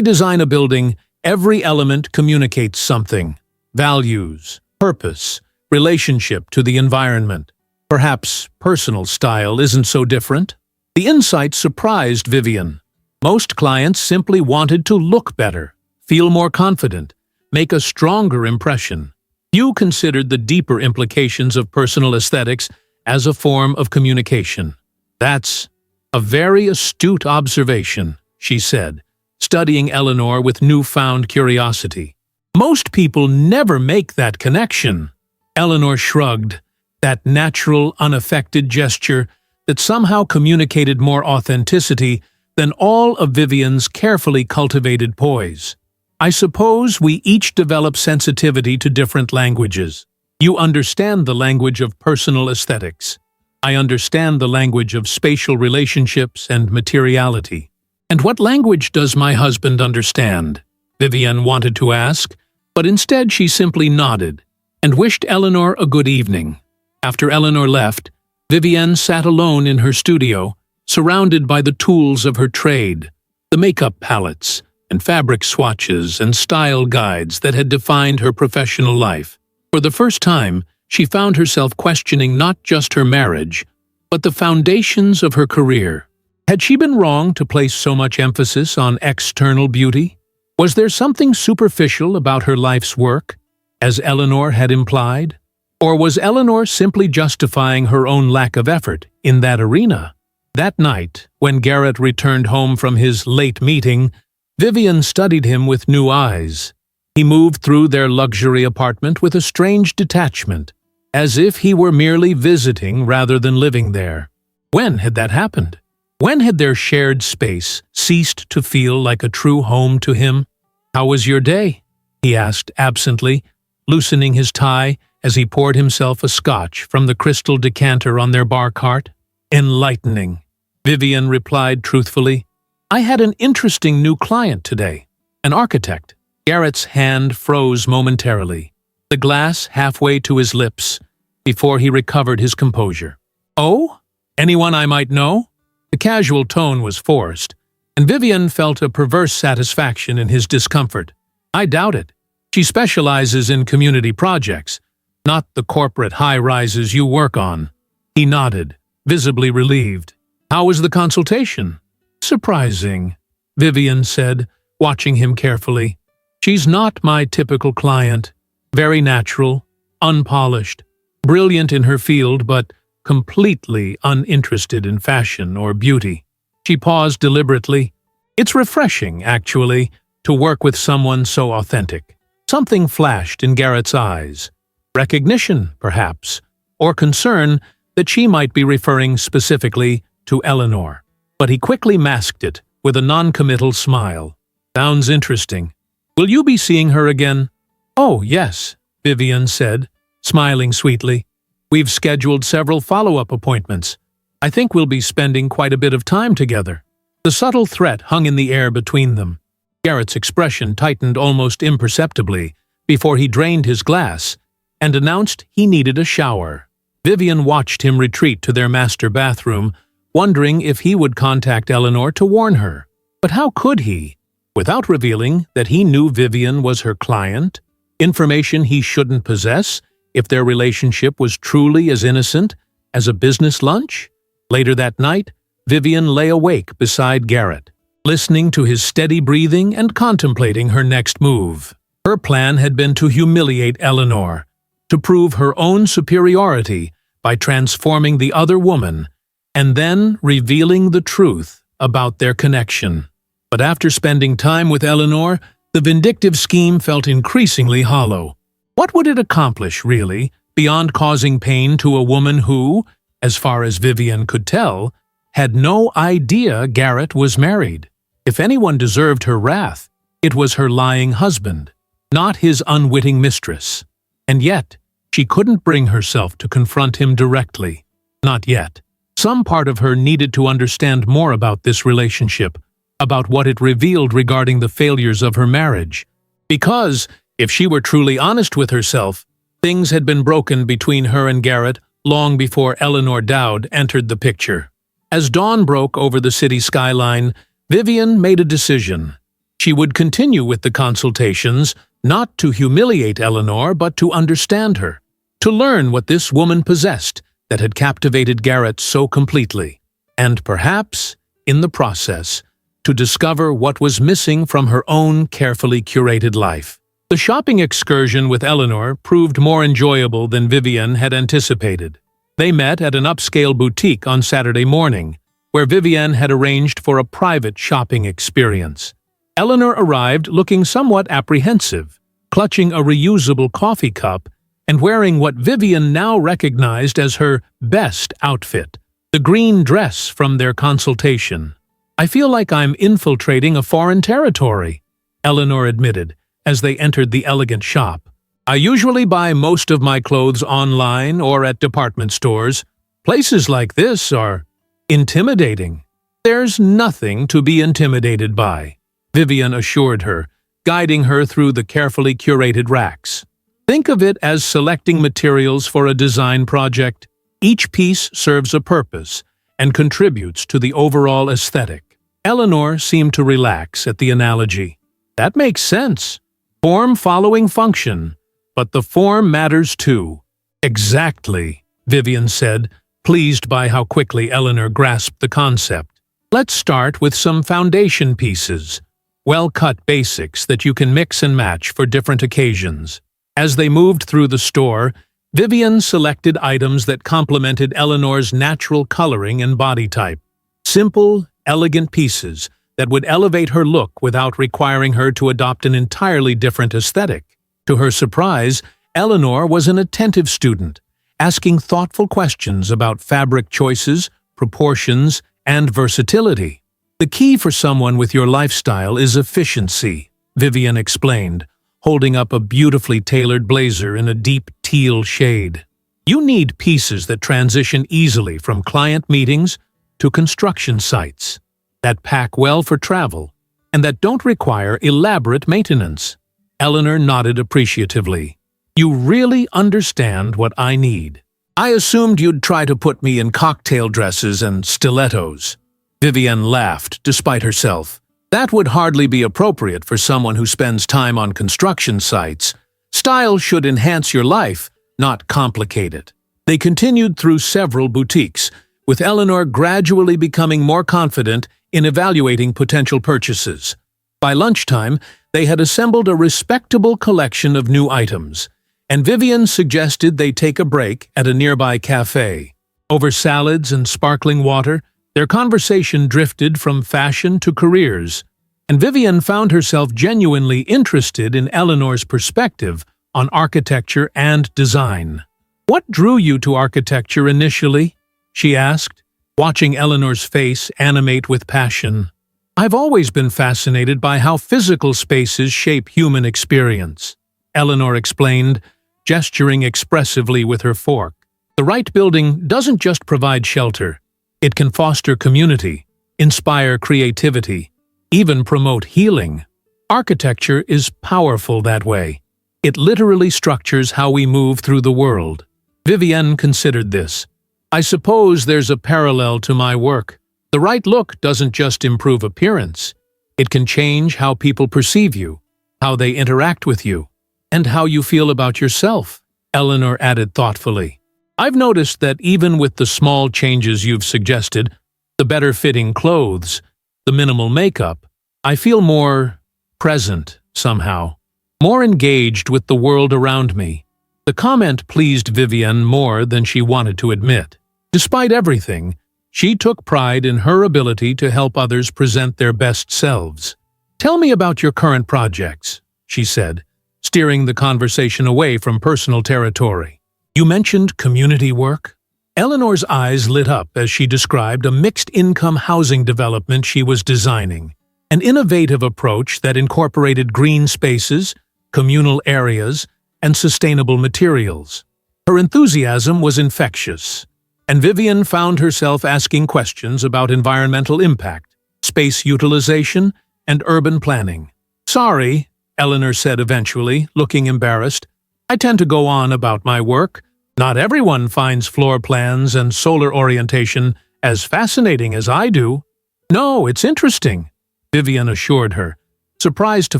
design a building, every element communicates something. Values, purpose, relationship to the environment. Perhaps personal style isn't so different. The insight surprised Vivienne. Most clients simply wanted to look better, feel more confident, make a stronger impression. You considered the deeper implications of personal aesthetics as a form of communication. That's a very astute observation, she said, studying Eleanor with newfound curiosity. Most people never make that connection. Eleanor shrugged, that natural, unaffected gesture that somehow communicated more authenticity than all of Vivian's carefully cultivated poise. I suppose we each develop sensitivity to different languages. You understand the language of personal aesthetics. I understand the language of spatial relationships and materiality. And what language does my husband understand? Vivian wanted to ask, but instead she simply nodded and wished Eleanor a good evening. After Eleanor left, Vivian sat alone in her studio, surrounded by the tools of her trade, the makeup palettes and fabric swatches and style guides that had defined her professional life. For the first time, she found herself questioning not just her marriage, but the foundations of her career. Had she been wrong to place so much emphasis on external beauty? Was there something superficial about her life's work, as Eleanor had implied? Or was Eleanor simply justifying her own lack of effort in that arena? That night, when Garrett returned home from his late meeting, Vivian studied him with new eyes. He moved through their luxury apartment with a strange detachment, as if he were merely visiting rather than living there. When had that happened? When had their shared space ceased to feel like a true home to him? "How was your day?" he asked absently, loosening his tie as he poured himself a scotch from the crystal decanter on their bar cart. "Enlightening," Vivian replied truthfully. "I had an interesting new client today, an architect." Garrett's hand froze momentarily, the glass halfway to his lips, before he recovered his composure. "Oh? Anyone I might know?" The casual tone was forced, and Vivian felt a perverse satisfaction in his discomfort. "I doubt it. She specializes in community projects, not the corporate high-rises you work on." He nodded, visibly relieved. "How was the consultation?" "Surprising," Vivian said, watching him carefully. "She's not my typical client. Very natural, unpolished, brilliant in her field, but completely uninterested in fashion or beauty." She paused deliberately. "It's refreshing, actually, to work with someone so authentic." Something flashed in Garrett's eyes. Recognition, perhaps, or concern that she might be referring specifically to Eleanor. But he quickly masked it with a non-committal smile. "Sounds interesting. Will you be seeing her again?" "Oh, yes," Vivian said, smiling sweetly. "We've scheduled several follow-up appointments. I think we'll be spending quite a bit of time together." The subtle threat hung in the air between them. Garrett's expression tightened almost imperceptibly before he drained his glass and announced he needed a shower. Vivian watched him retreat to their master bathroom, wondering if he would contact Eleanor to warn her. But how could he, without revealing that he knew Vivian was her client, information he shouldn't possess if their relationship was truly as innocent as a business lunch? Later that night, Vivian lay awake beside Garrett, listening to his steady breathing and contemplating her next move. Her plan had been to humiliate Eleanor, to prove her own superiority by transforming the other woman, and then revealing the truth about their connection. But after spending time with Eleanor, the vindictive scheme felt increasingly hollow. What would it accomplish, really, beyond causing pain to a woman who, as far as Vivian could tell, had no idea Garrett was married? If anyone deserved her wrath, it was her lying husband, not his unwitting mistress. And yet, she couldn't bring herself to confront him directly. Not yet. Some part of her needed to understand more about this relationship, about what it revealed regarding the failures of her marriage. Because, if she were truly honest with herself, things had been broken between her and Garrett long before Eleanor Dowd entered the picture. As dawn broke over the city skyline, Vivian made a decision. She would continue with the consultations, not to humiliate Eleanor, but to understand her, to learn what this woman possessed that had captivated Garrett so completely, and perhaps, in the process, to discover what was missing from her own carefully curated life. The shopping excursion with Eleanor proved more enjoyable than Vivian had anticipated. They met at an upscale boutique on Saturday morning, where Vivian had arranged for a private shopping experience. Eleanor arrived looking somewhat apprehensive, clutching a reusable coffee cup and wearing what Vivian now recognized as her best outfit, the green dress from their consultation. "I feel like I'm infiltrating a foreign territory," Eleanor admitted as they entered the elegant shop. "I usually buy most of my clothes online or at department stores. Places like this are intimidating." "There's nothing to be intimidated by," Vivian assured her, guiding her through the carefully curated racks. "Think of it as selecting materials for a design project. Each piece serves a purpose and contributes to the overall aesthetic." Eleanor seemed to relax at the analogy. "That makes sense. Form following function, but the form matters too." "Exactly," Vivian said, pleased by how quickly Eleanor grasped the concept. "Let's start with some foundation pieces, well-cut basics that you can mix and match for different occasions." As they moved through the store, Vivian selected items that complemented Eleanor's natural coloring and body type. Simple, elegant pieces that would elevate her look without requiring her to adopt an entirely different aesthetic. To her surprise, Eleanor was an attentive student, asking thoughtful questions about fabric choices, proportions, and versatility. "The key for someone with your lifestyle is efficiency," Vivian explained, holding up a beautifully tailored blazer in a deep teal shade. "You need pieces that transition easily from client meetings to construction sites, that pack well for travel, and that don't require elaborate maintenance." Eleanor nodded appreciatively. "You really understand what I need." "I assumed you'd try to put me in cocktail dresses and stilettos." Vivian laughed, despite herself. "That would hardly be appropriate for someone who spends time on construction sites. Style should enhance your life, not complicate it." They continued through several boutiques, with Eleanor gradually becoming more confident in evaluating potential purchases. By lunchtime, they had assembled a respectable collection of new items, and Vivian suggested they take a break at a nearby cafe. Over salads and sparkling water, their conversation drifted from fashion to careers, and Vivian found herself genuinely interested in Eleanor's perspective on architecture and design. "What drew you to architecture initially?" she asked, watching Eleanor's face animate with passion. "I've always been fascinated by how physical spaces shape human experience," Eleanor explained, gesturing expressively with her fork. "The right building doesn't just provide shelter. It can foster community, inspire creativity, even promote healing. Architecture is powerful that way. It literally structures how we move through the world." Vivian considered this. "I suppose there's a parallel to my work. The right look doesn't just improve appearance. It can change how people perceive you, how they interact with you, and how you feel about yourself," Eleanor added thoughtfully. "I've noticed that even with the small changes you've suggested, the better-fitting clothes, the minimal makeup, I feel more present, somehow, more engaged with the world around me." The comment pleased Vivian more than she wanted to admit. Despite everything, she took pride in her ability to help others present their best selves. "Tell me about your current projects," she said, steering the conversation away from personal territory. "You mentioned community work?" Eleanor's eyes lit up as she described a mixed-income housing development she was designing, an innovative approach that incorporated green spaces, communal areas, and sustainable materials. Her enthusiasm was infectious, and Vivian found herself asking questions about environmental impact, space utilization, and urban planning. "Sorry," Eleanor said eventually, looking embarrassed. "I tend to go on about my work. Not everyone finds floor plans and solar orientation as fascinating as I do." "No, it's interesting," Vivian assured her, surprised to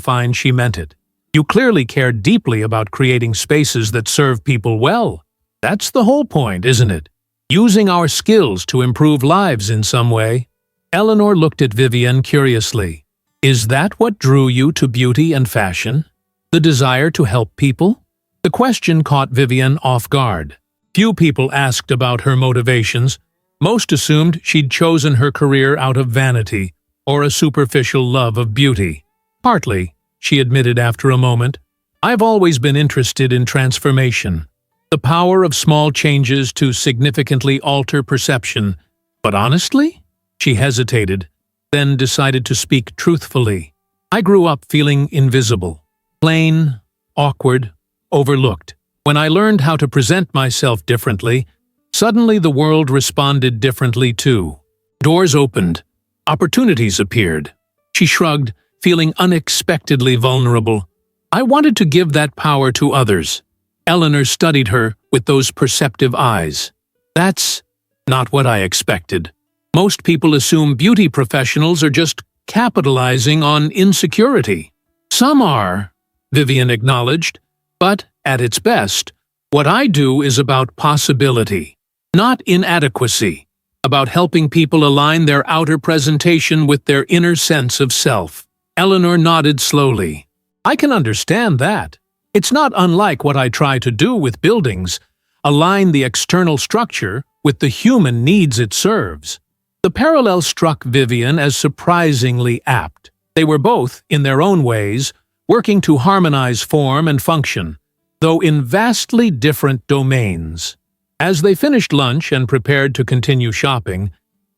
find she meant it. "You clearly care deeply about creating spaces that serve people well. That's the whole point, isn't it? Using our skills to improve lives in some way." Eleanor looked at Vivian curiously. "Is that what drew you to beauty and fashion? The desire to help people?" The question caught Vivian off guard. Few people asked about her motivations. Most assumed she'd chosen her career out of vanity or a superficial love of beauty. "Partly," she admitted after a moment. I've always been interested in transformation, the power of small changes to significantly alter perception. But honestly? She hesitated, then decided to speak truthfully. I grew up feeling invisible, plain, awkward, overlooked. When I learned how to present myself differently, suddenly the world responded differently too. Doors opened. Opportunities appeared. She shrugged, feeling unexpectedly vulnerable. I wanted to give that power to others. Eleanor studied her with those perceptive eyes. That's not what I expected. Most people assume beauty professionals are just capitalizing on insecurity. Some are, Vivian acknowledged, but at its best, what I do is about possibility, not inadequacy, about helping people align their outer presentation with their inner sense of self. Eleanor nodded slowly. I can understand that. It's not unlike what I try to do with buildings, align the external structure with the human needs it serves. The parallel struck Vivian as surprisingly apt. They were both, in their own ways, working to harmonize form and function, though in vastly different domains. As they finished lunch and prepared to continue shopping,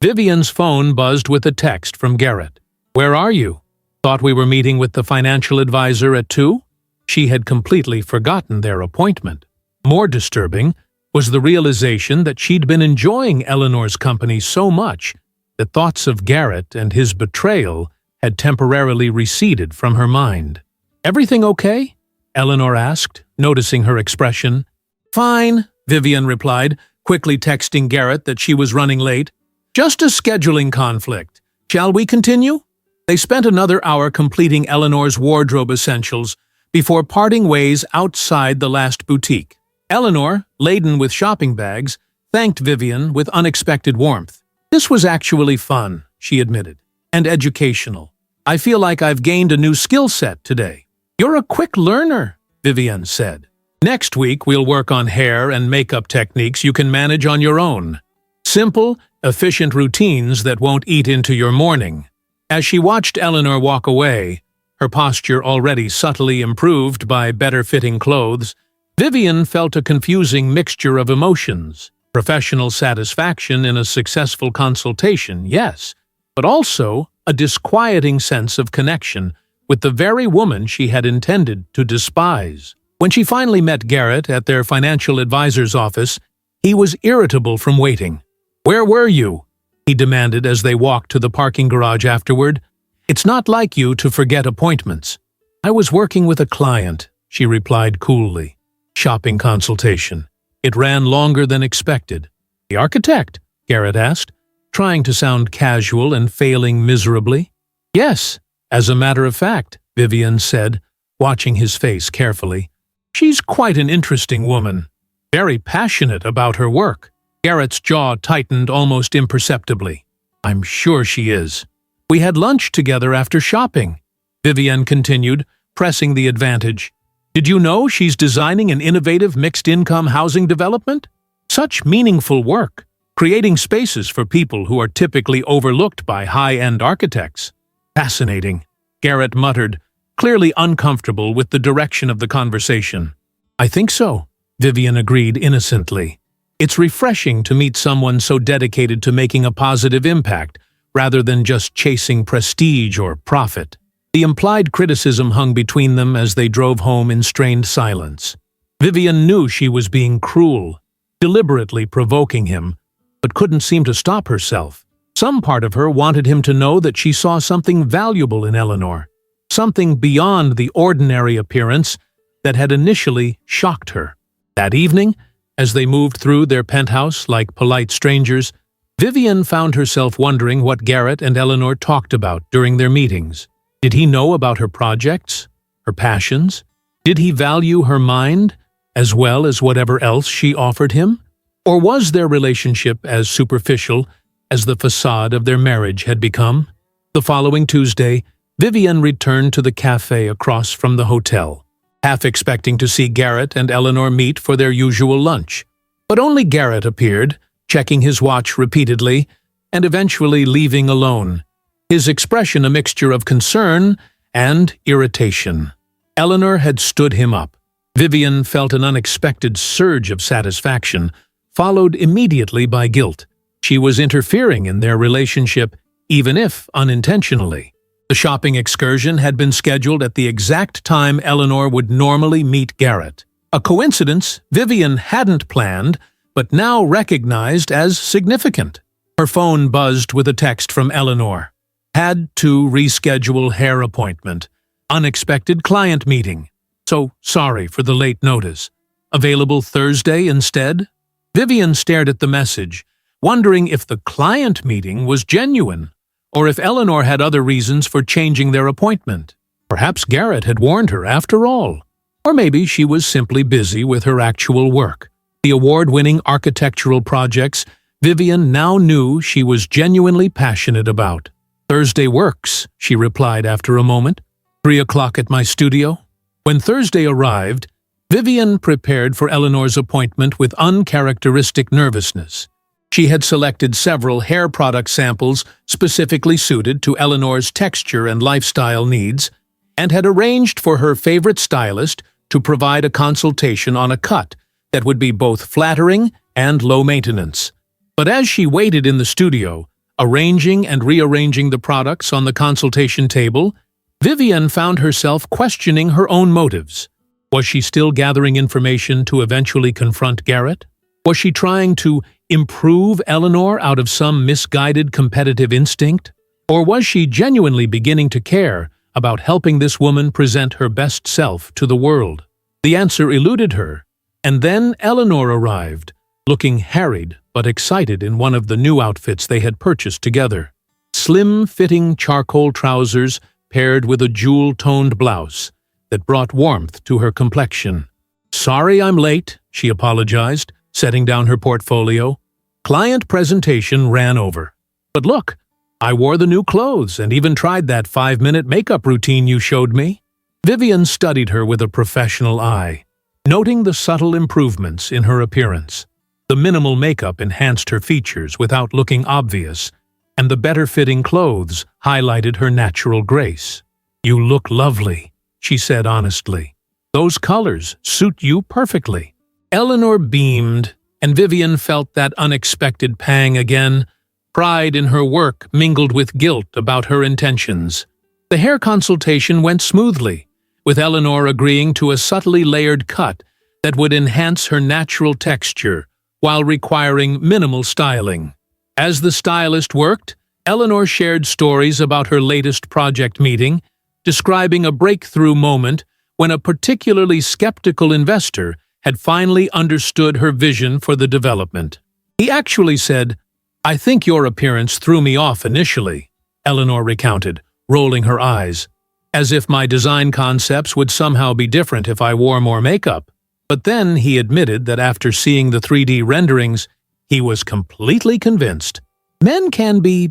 Vivian's phone buzzed with a text from Garrett. "Where are you? Thought we were meeting with the financial advisor at 2?" She had completely forgotten their appointment. More disturbing was the realization that she'd been enjoying Eleanor's company so much that thoughts of Garrett and his betrayal had temporarily receded from her mind. "Everything okay?" Eleanor asked, noticing her expression. "Fine," Vivian replied, quickly texting Garrett that she was running late. "Just a scheduling conflict. Shall we continue?" They spent another hour completing Eleanor's wardrobe essentials before parting ways outside the last boutique. Eleanor, laden with shopping bags, thanked Vivian with unexpected warmth. "This was actually fun," she admitted, "and educational. I feel like I've gained a new skill set today." "You're a quick learner," Vivian said. "Next week we'll work on hair and makeup techniques you can manage on your own. Simple, efficient routines that won't eat into your morning." As she watched Eleanor walk away, her posture already subtly improved by better-fitting clothes, Vivian felt a confusing mixture of emotions. Professional satisfaction in a successful consultation, yes, but also a disquieting sense of connection with the very woman she had intended to despise. When she finally met Garrett at their financial advisor's office, he was irritable from waiting. "Where were you?" he demanded as they walked to the parking garage afterward. "It's not like you to forget appointments." "I was working with a client," she replied coolly. "Shopping consultation. It ran longer than expected." "The architect?" Garrett asked, trying to sound casual and failing miserably. "Yes, as a matter of fact," Vivian said, watching his face carefully. "She's quite an interesting woman. Very passionate about her work." Garrett's jaw tightened almost imperceptibly. "I'm sure she is." "We had lunch together after shopping," Vivian continued, pressing the advantage. "Did you know she's designing an innovative mixed-income housing development? Such meaningful work, creating spaces for people who are typically overlooked by high-end architects." "Fascinating," Garrett muttered, clearly uncomfortable with the direction of the conversation. "I think so," Vivian agreed innocently. "It's refreshing to meet someone so dedicated to making a positive impact, rather than just chasing prestige or profit." The implied criticism hung between them as they drove home in strained silence. Vivian knew she was being cruel, deliberately provoking him, but couldn't seem to stop herself. Some part of her wanted him to know that she saw something valuable in Eleanor, something beyond the ordinary appearance that had initially shocked her. That evening, as they moved through their penthouse like polite strangers, Vivian found herself wondering what Garrett and Eleanor talked about during their meetings. Did he know about her projects, her passions? Did he value her mind, as well as whatever else she offered him? Or was their relationship as superficial as the facade of their marriage had become? The following Tuesday, Vivian returned to the cafe across from the hotel, half expecting to see Garrett and Eleanor meet for their usual lunch. But only Garrett appeared, checking his watch repeatedly, and eventually leaving alone, his expression a mixture of concern and irritation. Eleanor had stood him up. Vivian felt an unexpected surge of satisfaction, followed immediately by guilt. She was interfering in their relationship, even if unintentionally. The shopping excursion had been scheduled at the exact time Eleanor would normally meet Garrett. A coincidence Vivian hadn't planned, but now recognized as significant. Her phone buzzed with a text from Eleanor. Had to reschedule hair appointment. Unexpected client meeting. So sorry for the late notice. Available Thursday instead? Vivian stared at the message, wondering if the client meeting was genuine, or if Eleanor had other reasons for changing their appointment. Perhaps Garrett had warned her after all. Or maybe she was simply busy with her actual work. The award-winning architectural projects Vivian now knew she was genuinely passionate about. Thursday works, she replied after a moment. 3 o'clock at my studio. When Thursday arrived, Vivian prepared for Eleanor's appointment with uncharacteristic nervousness. She had selected several hair product samples specifically suited to Eleanor's texture and lifestyle needs, and had arranged for her favorite stylist to provide a consultation on a cut that would be both flattering and low maintenance. But as she waited in the studio, arranging and rearranging the products on the consultation table, Vivian found herself questioning her own motives. Was she still gathering information to eventually confront Garrett? Was she trying to improve Eleanor out of some misguided competitive instinct? Or was she genuinely beginning to care about helping this woman present her best self to the world? The answer eluded her, and then Eleanor arrived, looking harried but excited in one of the new outfits they had purchased together. Slim-fitting charcoal trousers paired with a jewel-toned blouse that brought warmth to her complexion. "Sorry I'm late," she apologized, setting down her portfolio. "Client presentation ran over. But look, I wore the new clothes and even tried that 5-minute makeup routine you showed me." Vivian studied her with a professional eye, noting the subtle improvements in her appearance. The minimal makeup enhanced her features without looking obvious, and the better-fitting clothes highlighted her natural grace. "You look lovely," she said honestly. "Those colors suit you perfectly." Eleanor beamed, and Vivian felt that unexpected pang again. Pride in her work mingled with guilt about her intentions. The hair consultation went smoothly, with Eleanor agreeing to a subtly layered cut that would enhance her natural texture while requiring minimal styling. As the stylist worked, Eleanor shared stories about her latest project meeting, describing a breakthrough moment when a particularly skeptical investor had finally understood her vision for the development. He actually said, "I think your appearance threw me off initially," Eleanor recounted, rolling her eyes, "as if my design concepts would somehow be different if I wore more makeup." But then he admitted that after seeing the 3D renderings, he was completely convinced. "Men can be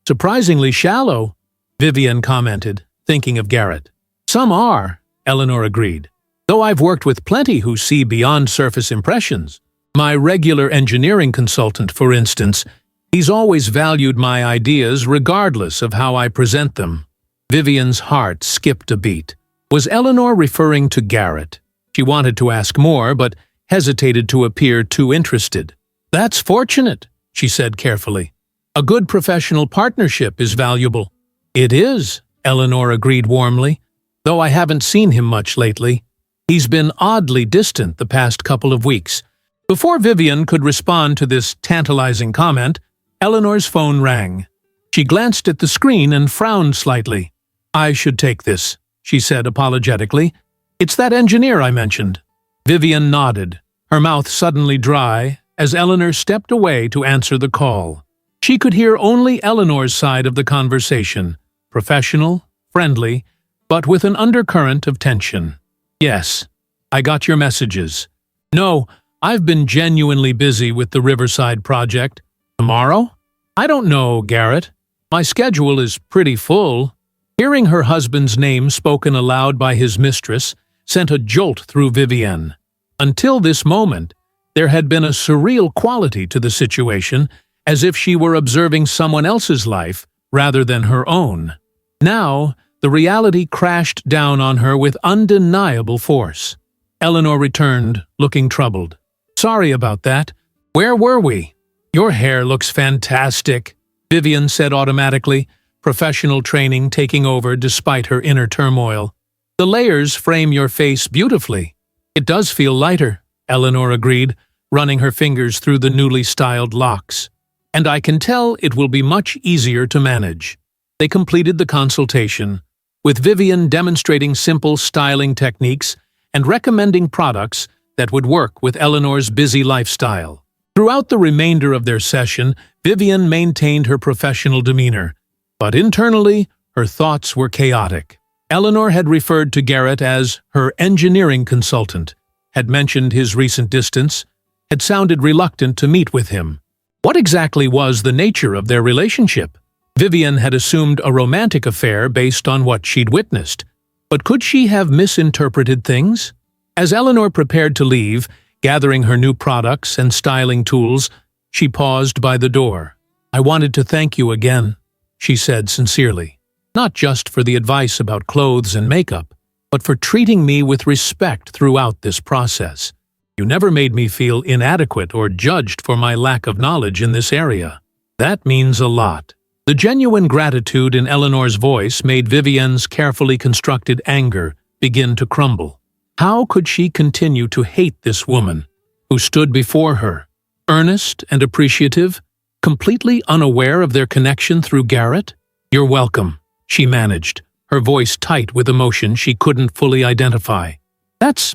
surprisingly shallow," Vivian commented, thinking of Garrett. "Some are," Eleanor agreed, "though I've worked with plenty who see beyond surface impressions. My regular engineering consultant, for instance, he's always valued my ideas regardless of how I present them." Vivian's heart skipped a beat. Was Eleanor referring to Garrett? She wanted to ask more, but hesitated to appear too interested. "That's fortunate," she said carefully. "A good professional partnership is valuable." "It is," Eleanor agreed warmly, "though I haven't seen him much lately. He's been oddly distant the past couple of weeks." Before Vivian could respond to this tantalizing comment, Eleanor's phone rang. She glanced at the screen and frowned slightly. "I should take this," she said apologetically. "It's that engineer I mentioned." Vivian nodded, her mouth suddenly dry, as Eleanor stepped away to answer the call. She could hear only Eleanor's side of the conversation, professional, friendly, but with an undercurrent of tension. "Yes, I got your messages. No, I've been genuinely busy with the Riverside project. Tomorrow? I don't know, Garrett. My schedule is pretty full." Hearing her husband's name spoken aloud by his mistress sent a jolt through Vivian. Until this moment, there had been a surreal quality to the situation, as if she were observing someone else's life rather than her own. Now, the reality crashed down on her with undeniable force. Eleanor returned, looking troubled. "Sorry about that. Where were we?" "Your hair looks fantastic," Vivian said automatically, professional training taking over despite her inner turmoil. "The layers frame your face beautifully." "It does feel lighter," Eleanor agreed, running her fingers through the newly styled locks. "And I can tell it will be much easier to manage." They completed the consultation, with Vivian demonstrating simple styling techniques and recommending products that would work with Eleanor's busy lifestyle. Throughout the remainder of their session, Vivian maintained her professional demeanor, but internally, her thoughts were chaotic. Eleanor had referred to Garrett as her engineering consultant, had mentioned his recent distance, had sounded reluctant to meet with him. What exactly was the nature of their relationship? Vivian had assumed a romantic affair based on what she'd witnessed, but could she have misinterpreted things? As Eleanor prepared to leave, gathering her new products and styling tools, she paused by the door. "I wanted to thank you again," she said sincerely, "not just for the advice about clothes and makeup, but for treating me with respect throughout this process. You never made me feel inadequate or judged for my lack of knowledge in this area. That means a lot." The genuine gratitude in Eleanor's voice made Vivian's carefully constructed anger begin to crumble. How could she continue to hate this woman who stood before her, earnest and appreciative, completely unaware of their connection through Garrett? "You're welcome," she managed, her voice tight with emotion she couldn't fully identify. That's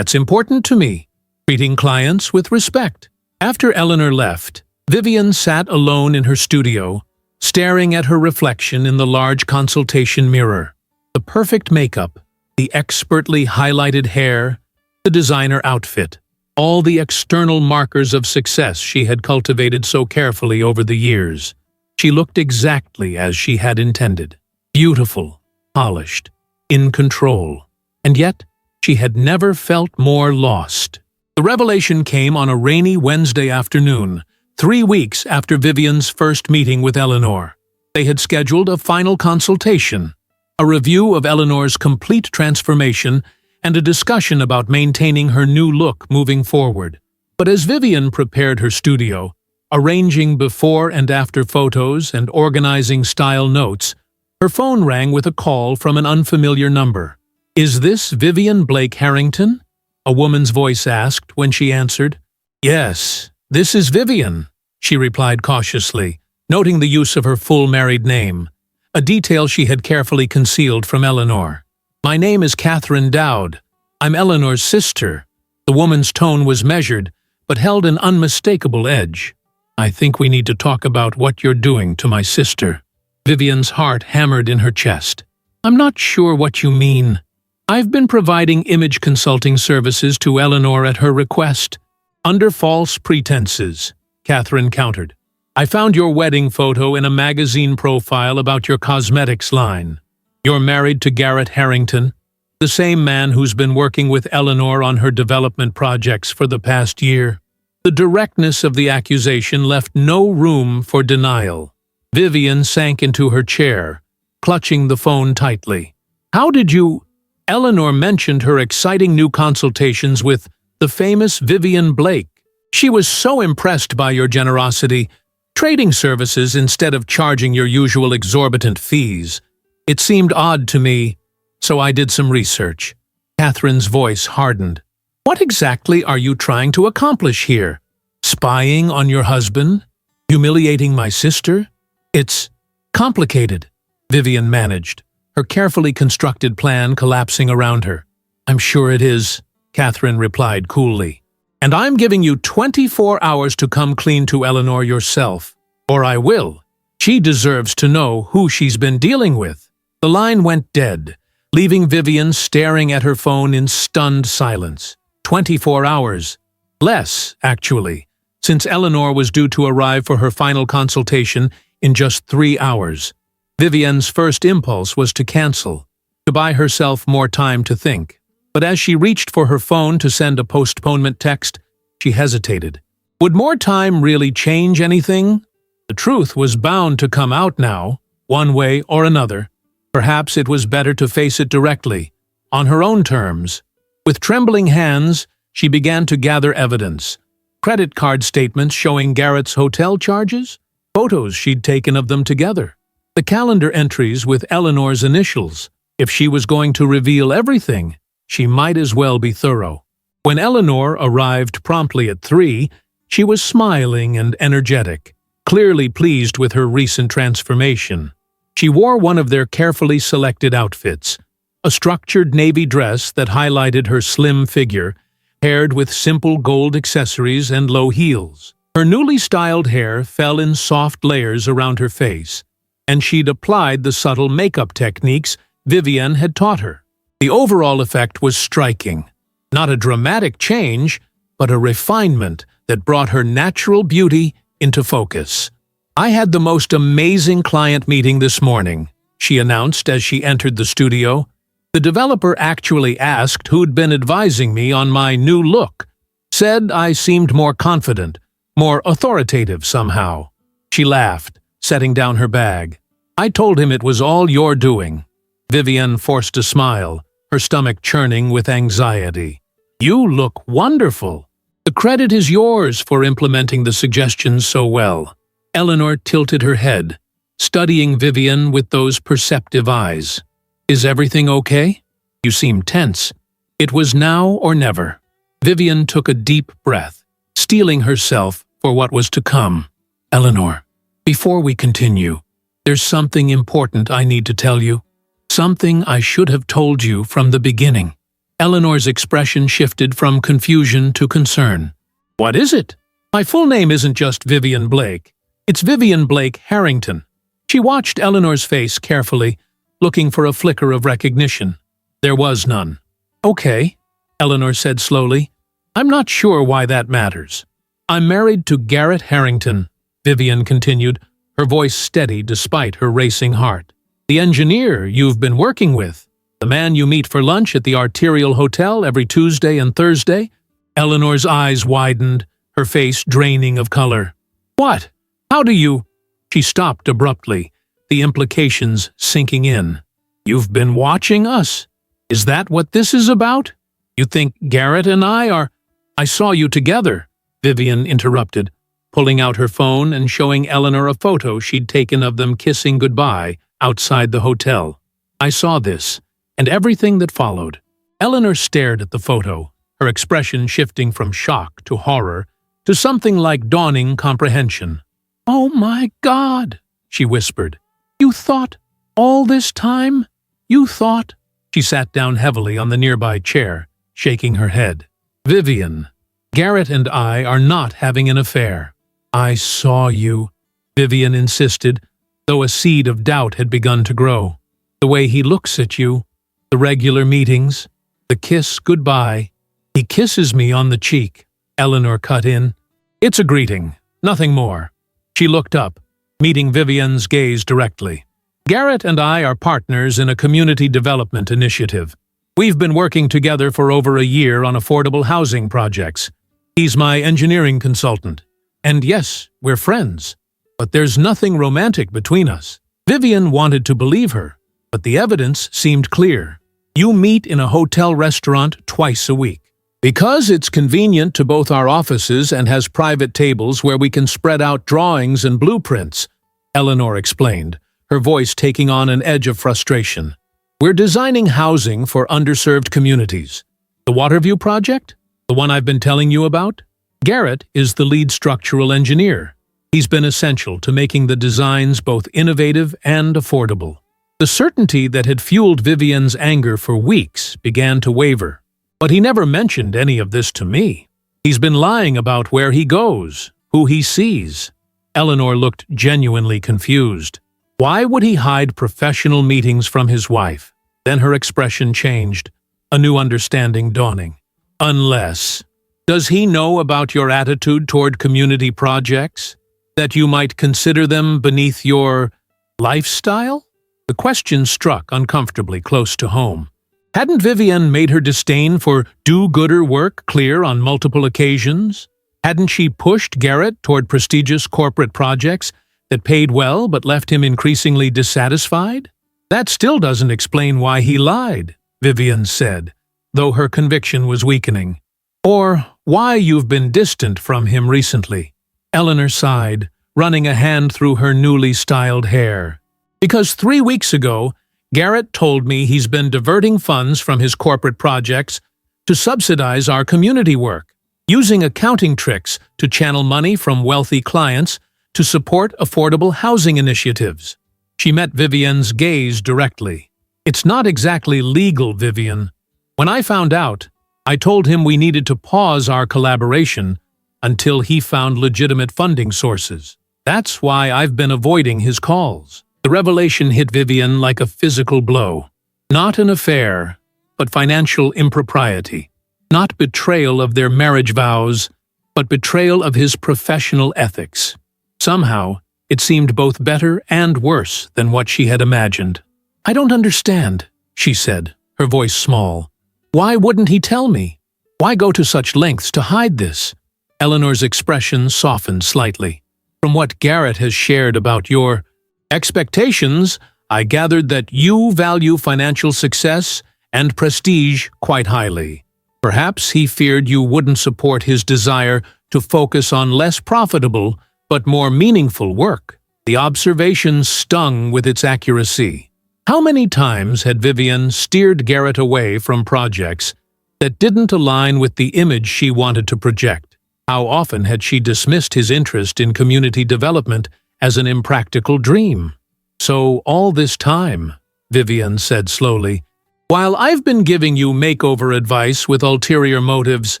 important to me, treating clients with respect." After Eleanor left, Vivian sat alone in her studio, staring at her reflection in the large consultation mirror. The perfect makeup, the expertly highlighted hair, the designer outfit, all the external markers of success she had cultivated so carefully over the years. She looked exactly as she had intended. Beautiful, polished, in control. And yet, she had never felt more lost. The revelation came on a rainy Wednesday afternoon, 3 weeks after Vivian's first meeting with Eleanor. They had scheduled a final consultation, a review of Eleanor's complete transformation, and a discussion about maintaining her new look moving forward. But as Vivian prepared her studio, arranging before and after photos and organizing style notes, her phone rang with a call from an unfamiliar number. "Is this Vivian Blake Harrington?" a woman's voice asked when she answered. "Yes, this is Vivian," she replied cautiously, noting the use of her full married name, a detail she had carefully concealed from Eleanor. "My name is Catherine Dowd. I'm Eleanor's sister." The woman's tone was measured, but held an unmistakable edge. "I think we need to talk about what you're doing to my sister." Vivian's heart hammered in her chest. "I'm not sure what you mean." "I've been providing image consulting services to Eleanor at her request." "Under false pretenses," Catherine countered. "I found your wedding photo in a magazine profile about your cosmetics line. You're married to Garrett Harrington, the same man who's been working with Eleanor on her development projects for the past year." The directness of the accusation left no room for denial. Vivian sank into her chair, clutching the phone tightly. "How did you—" Eleanor mentioned her exciting new consultations with the famous Vivian Blake. "She was so impressed by your generosity, trading services instead of charging your usual exorbitant fees. It seemed odd to me, so I did some research." Catherine's voice hardened. "What exactly are you trying to accomplish here? Spying on your husband? Humiliating my sister?" "It's complicated," Vivian managed, her carefully constructed plan collapsing around her. "I'm sure it is," Catherine replied coolly. "And I'm giving you 24 hours to come clean to Eleanor yourself, or I will. She deserves to know who she's been dealing with." The line went dead, leaving Vivian staring at her phone in stunned silence. 24 hours. Less, actually, since Eleanor was due to arrive for her final consultation in just 3 hours. Vivian's first impulse was to cancel, to buy herself more time to think. But as she reached for her phone to send a postponement text, she hesitated. Would more time really change anything? The truth was bound to come out now, one way or another. Perhaps it was better to face it directly, on her own terms. With trembling hands, she began to gather evidence. Credit card statements showing Garrett's hotel charges, photos she'd taken of them together, the calendar entries with Eleanor's initials. If she was going to reveal everything, she might as well be thorough. When Eleanor arrived promptly at 3, she was smiling and energetic, clearly pleased with her recent transformation. She wore one of their carefully selected outfits, a structured navy dress that highlighted her slim figure, paired with simple gold accessories and low heels. Her newly styled hair fell in soft layers around her face, and she'd applied the subtle makeup techniques Vivian had taught her. The overall effect was striking. Not a dramatic change, but a refinement that brought her natural beauty into focus. "I had the most amazing client meeting this morning," she announced as she entered the studio. "The developer actually asked who'd been advising me on my new look. Said I seemed more confident, more authoritative somehow." She laughed, setting down her bag. "I told him it was all your doing." Vivian forced a smile, her stomach churning with anxiety. "You look wonderful. The credit is yours for implementing the suggestions so well." Eleanor tilted her head, studying Vivian with those perceptive eyes. "Is everything okay? You seem tense." It was now or never. Vivian took a deep breath, steeling herself for what was to come. "Eleanor, before we continue, there's something important I need to tell you. Something I should have told you from the beginning." Eleanor's expression shifted from confusion to concern. "What is it?" "My full name isn't just Vivian Blake. It's Vivian Blake Harrington." She watched Eleanor's face carefully, looking for a flicker of recognition. There was none. "Okay," Eleanor said slowly. "I'm not sure why that matters. I'm married to Garrett Harrington," Vivian continued, her voice steady despite her racing heart. "The engineer you've been working with. The man you meet for lunch at the Arterial Hotel every Tuesday and Thursday." Eleanor's eyes widened, her face draining of color. "What? How do you—" She stopped abruptly, the implications sinking in. "You've been watching us? Is that what this is about? You think Garrett and I are—" "I saw you together," Vivian interrupted, pulling out her phone and showing Eleanor a photo she'd taken of them kissing goodbye outside the hotel. "I saw this, and everything that followed." Eleanor stared at the photo, her expression shifting from shock to horror to something like dawning comprehension. "Oh my God," she whispered. "You thought all this time? You thought—" She sat down heavily on the nearby chair, shaking her head. "Vivian, Garrett and I are not having an affair." "I saw you," Vivian insisted, though a seed of doubt had begun to grow. "The way he looks at you, the regular meetings, the kiss goodbye." "He kisses me on the cheek," Eleanor cut in. "It's a greeting, nothing more." She looked up, meeting Vivian's gaze directly. "Garrett and I are partners in a community development initiative. We've been working together for over a year on affordable housing projects. He's my engineering consultant. And yes, we're friends. But there's nothing romantic between us." Vivian wanted to believe her, but the evidence seemed clear. "You meet in a hotel restaurant twice a week. Because it's convenient to both our offices and has private tables where we can spread out drawings and blueprints," Eleanor explained, her voice taking on an edge of frustration. "We're designing housing for underserved communities. The Waterview project? The one I've been telling you about? Garrett is the lead structural engineer. He's been essential to making the designs both innovative and affordable." The certainty that had fueled Vivian's anger for weeks began to waver. "But he never mentioned any of this to me. He's been lying about where he goes, who he sees." Eleanor looked genuinely confused. Why would he hide professional meetings from his wife? Then her expression changed, a new understanding dawning. "Unless, does he know about your attitude toward community projects? That you might consider them beneath your lifestyle?" The question struck uncomfortably close to home. Hadn't Vivian made her disdain for do-gooder work clear on multiple occasions? Hadn't she pushed Garrett toward prestigious corporate projects that paid well but left him increasingly dissatisfied? That still doesn't explain why he lied, Vivian said, though her conviction was weakening. Or why you've been distant from him recently. Eleanor sighed, running a hand through her newly styled hair. Because 3 weeks ago, Garrett told me he's been diverting funds from his corporate projects to subsidize our community work, using accounting tricks to channel money from wealthy clients to support affordable housing initiatives. She met Vivian's gaze directly. It's not exactly legal, Vivian. When I found out, I told him we needed to pause our collaboration until he found legitimate funding sources. That's why I've been avoiding his calls. The revelation hit Vivian like a physical blow. Not an affair, but financial impropriety. Not betrayal of their marriage vows, but betrayal of his professional ethics. Somehow, it seemed both better and worse than what she had imagined. I don't understand, she said, her voice small. Why wouldn't he tell me? Why go to such lengths to hide this? Eleanor's expression softened slightly. From what Garrett has shared about your expectations, I gathered that you value financial success and prestige quite highly. Perhaps he feared you wouldn't support his desire to focus on less profitable but more meaningful work. The observation stung with its accuracy. How many times had Vivian steered Garrett away from projects that didn't align with the image she wanted to project? How often had she dismissed his interest in community development as an impractical dream? So all this time, Vivian said slowly, while I've been giving you makeover advice with ulterior motives,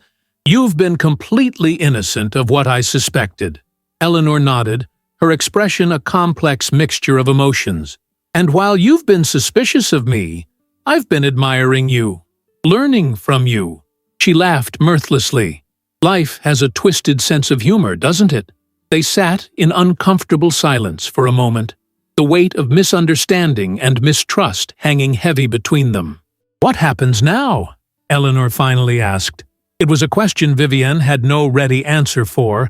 you've been completely innocent of what I suspected. Eleanor nodded, her expression a complex mixture of emotions. And while you've been suspicious of me, I've been admiring you, learning from you. She laughed mirthlessly. Life has a twisted sense of humor, doesn't it? They sat in uncomfortable silence for a moment, the weight of misunderstanding and mistrust hanging heavy between them. What happens now? Eleanor finally asked. It was a question Vivian had no ready answer for.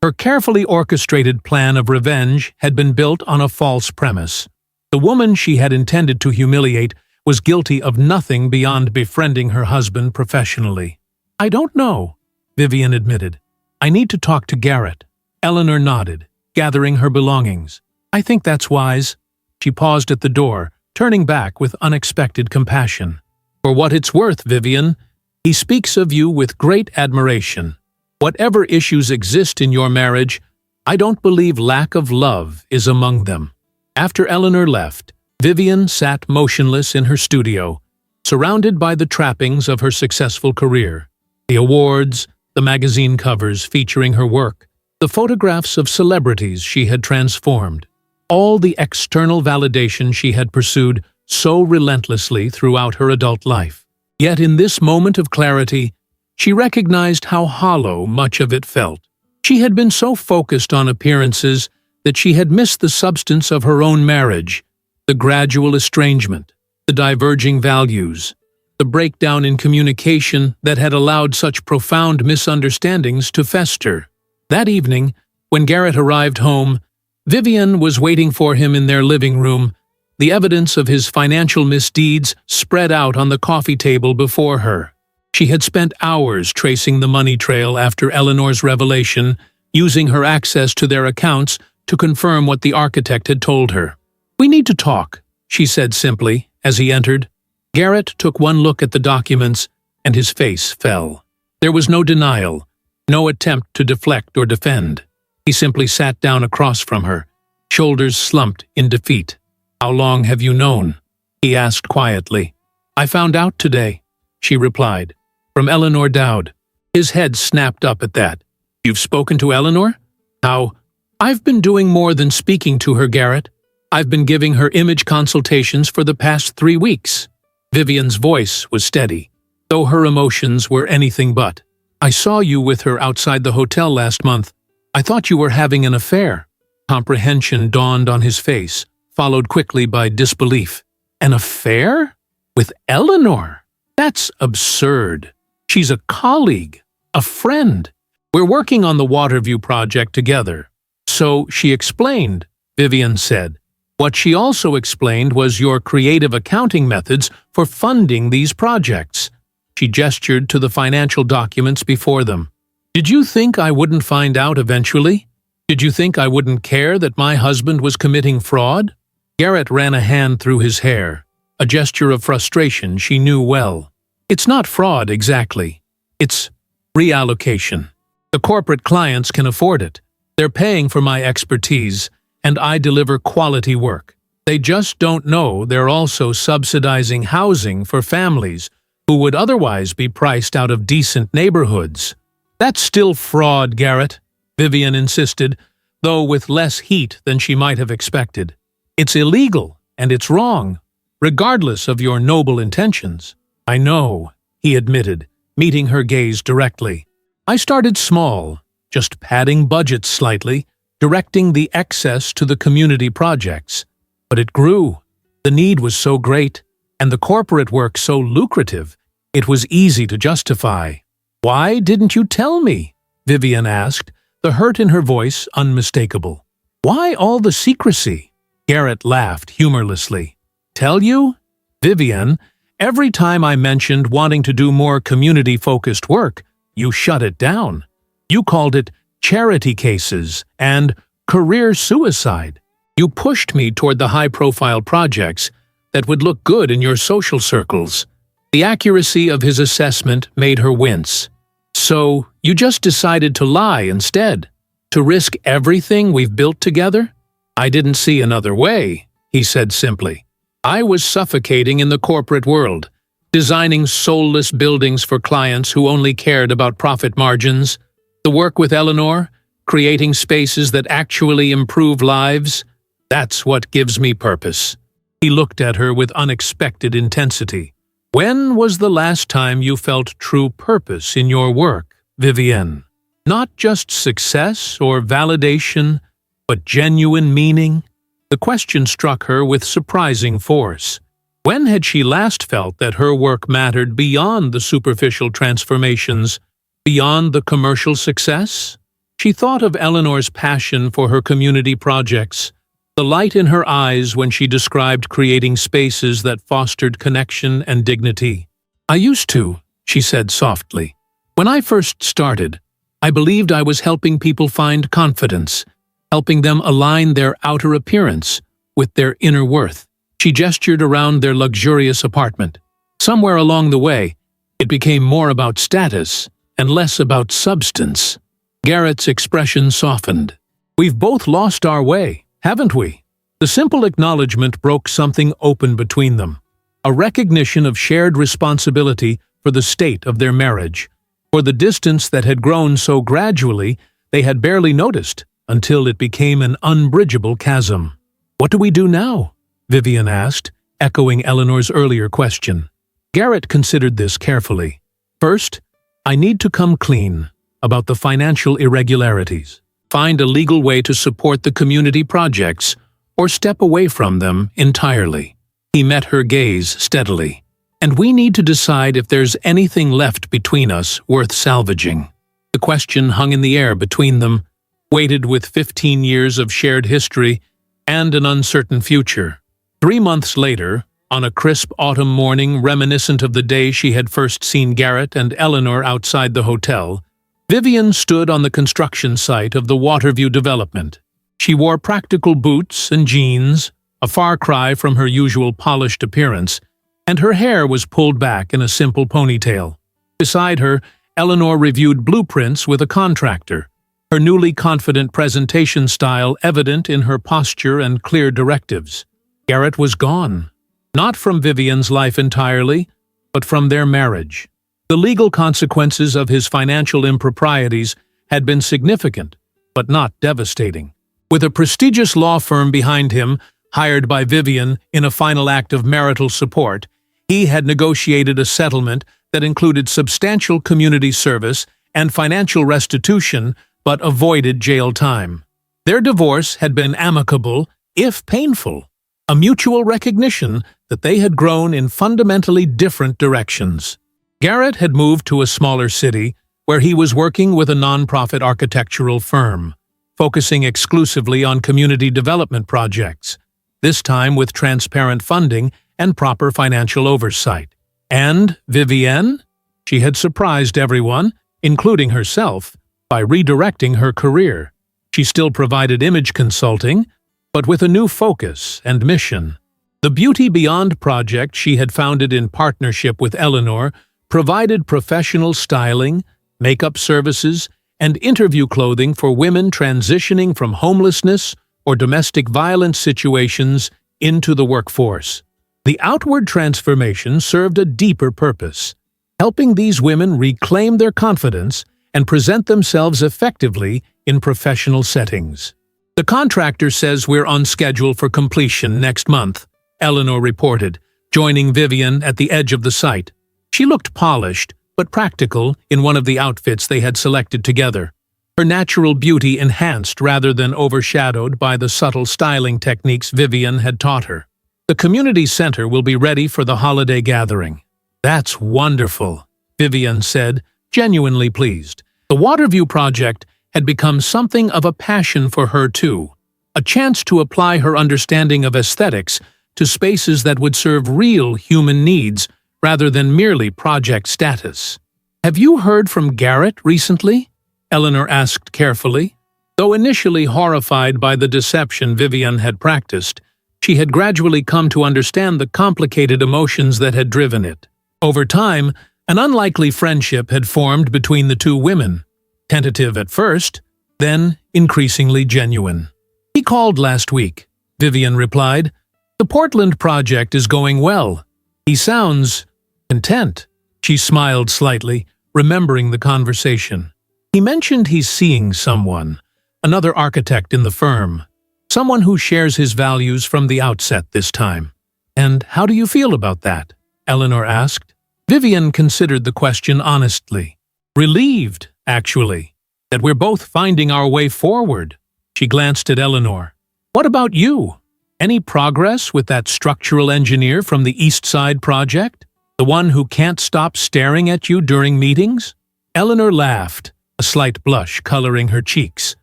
Her carefully orchestrated plan of revenge had been built on a false premise. The woman she had intended to humiliate was guilty of nothing beyond befriending her husband professionally. I don't know, Vivian admitted. I need to talk to Garrett. Eleanor nodded, gathering her belongings. I think that's wise. She paused at the door, turning back with unexpected compassion. For what it's worth, Vivian, he speaks of you with great admiration. Whatever issues exist in your marriage, I don't believe lack of love is among them. After Eleanor left, Vivian sat motionless in her studio, surrounded by the trappings of her successful career. The awards, the magazine covers featuring her work, the photographs of celebrities she had transformed, all the external validation she had pursued so relentlessly throughout her adult life. Yet in this moment of clarity, she recognized how hollow much of it felt. She had been so focused on appearances that she had missed the substance of her own marriage, the gradual estrangement, the diverging values, the breakdown in communication that had allowed such profound misunderstandings to fester. That evening, when Garrett arrived home, Vivian was waiting for him in their living room, the evidence of his financial misdeeds spread out on the coffee table before her. She had spent hours tracing the money trail after Eleanor's revelation, using her access to their accounts to confirm what the architect had told her. We need to talk, she said simply, as he entered. Garrett took one look at the documents, and his face fell. There was no denial, no attempt to deflect or defend. He simply sat down across from her, shoulders slumped in defeat. How long have you known? He asked quietly. I found out today, she replied. From Eleanor Dowd. His head snapped up at that. You've spoken to Eleanor? How? I've been doing more than speaking to her, Garrett. I've been giving her image consultations for the past 3 weeks. Vivian's voice was steady, though her emotions were anything but. I saw you with her outside the hotel last month. I thought you were having an affair. Comprehension dawned on his face, followed quickly by disbelief. An affair? With Eleanor? That's absurd. She's a colleague, a friend. We're working on the Waterview project together. So she explained, Vivian said. What she also explained was your creative accounting methods for funding these projects. She gestured to the financial documents before them. Did you think I wouldn't find out eventually? Did you think I wouldn't care that my husband was committing fraud? Garrett ran a hand through his hair, a gesture of frustration she knew well. It's not fraud exactly. It's reallocation. The corporate clients can afford it. They're paying for my expertise, and I deliver quality work. They just don't know they're also subsidizing housing for families who would otherwise be priced out of decent neighborhoods. That's still fraud, Garrett, Vivian insisted, though with less heat than she might have expected. It's illegal, and it's wrong, regardless of your noble intentions. I know, he admitted, meeting her gaze directly. I started small, just padding budgets slightly, directing the excess to the community projects. But it grew. The need was so great, and the corporate work so lucrative, it was easy to justify. Why didn't you tell me? Vivian asked, the hurt in her voice unmistakable. Why all the secrecy? Garrett laughed humorlessly. Tell you? Vivian, every time I mentioned wanting to do more community-focused work, you shut it down. You called it charity cases and career suicide. You pushed me toward the high-profile projects that would look good in your social circles. The accuracy of his assessment made her wince. So, you just decided to lie instead? To risk everything we've built together? I didn't see another way, he said simply. I was suffocating in the corporate world, designing soulless buildings for clients who only cared about profit margins. The work with Eleanor, creating spaces that actually improve lives, that's what gives me purpose. He looked at her with unexpected intensity. When was the last time you felt true purpose in your work, Vivienne? Not just success or validation, but genuine meaning? The question struck her with surprising force. When had she last felt that her work mattered beyond the superficial transformations, beyond the commercial success? She thought of Eleanor's passion for her community projects, the light in her eyes when she described creating spaces that fostered connection and dignity. I used to, she said softly. When I first started, I believed I was helping people find confidence, helping them align their outer appearance with their inner worth. She gestured around their luxurious apartment. Somewhere along the way, it became more about status and less about substance. Garrett's expression softened. We've both lost our way, haven't we? The simple acknowledgement broke something open between them, a recognition of shared responsibility for the state of their marriage, for the distance that had grown so gradually they had barely noticed until it became an unbridgeable chasm. What do we do now? Vivian asked, echoing Eleanor's earlier question. Garrett considered this carefully. First, I need to come clean about the financial irregularities, find a legal way to support the community projects, or step away from them entirely. He met her gaze steadily. And we need to decide if there's anything left between us worth salvaging. The question hung in the air between them, weighted with 15 years of shared history and an uncertain future. 3 months later, on a crisp autumn morning reminiscent of the day she had first seen Garrett and Eleanor outside the hotel, Vivian stood on the construction site of the Waterview development. She wore practical boots and jeans, a far cry from her usual polished appearance, and her hair was pulled back in a simple ponytail. Beside her, Eleanor reviewed blueprints with a contractor, her newly confident presentation style evident in her posture and clear directives. Garrett was gone. Not from Vivian's life entirely, but from their marriage. The legal consequences of his financial improprieties had been significant, but not devastating. With a prestigious law firm behind him, hired by Vivian in a final act of marital support, he had negotiated a settlement that included substantial community service and financial restitution, but avoided jail time. Their divorce had been amicable, if painful, a mutual recognition that they had grown in fundamentally different directions. Garrett had moved to a smaller city where he was working with a nonprofit architectural firm, focusing exclusively on community development projects. this time with transparent funding and proper financial oversight. And Vivienne? She had surprised everyone, including herself, by redirecting her career. She still provided image consulting, but with a new focus and mission. The Beauty Beyond project she had founded in partnership with Eleanor provided professional styling, makeup services, and interview clothing for women transitioning from homelessness or domestic violence situations into the workforce. The outward transformation served a deeper purpose, helping these women reclaim their confidence and present themselves effectively in professional settings. The contractor says we're on schedule for completion next month, Eleanor reported, joining Vivienne at the edge of the site. She looked polished, but practical in one of the outfits they had selected together. Her natural beauty enhanced rather than overshadowed by the subtle styling techniques Vivienne had taught her. The community center will be ready for the holiday gathering. That's wonderful, Vivienne said, genuinely pleased. The Waterview project had become something of a passion for her too, a chance to apply her understanding of aesthetics to spaces that would serve real human needs rather than merely project status. "Have you heard from Garrett recently?" Eleanor asked carefully. Though initially horrified by the deception Vivienne had practiced, she had gradually come to understand the complicated emotions that had driven it. Over time, an unlikely friendship had formed between the two women, tentative at first, then increasingly genuine. "He called last week," Vivienne replied. "The Portland project is going well. He sounds content." She smiled slightly, remembering the conversation. "He mentioned he's seeing someone, another architect in the firm, someone who shares his values from the outset this time." "And how do you feel about that?" Eleanor asked. Vivienne considered the question honestly. "Relieved, actually, that we're both finding our way forward." She glanced at Eleanor. "What about you? Any progress with that structural engineer from the East Side project? The one who can't stop staring at you during meetings?" Eleanor laughed, a slight blush coloring her cheeks.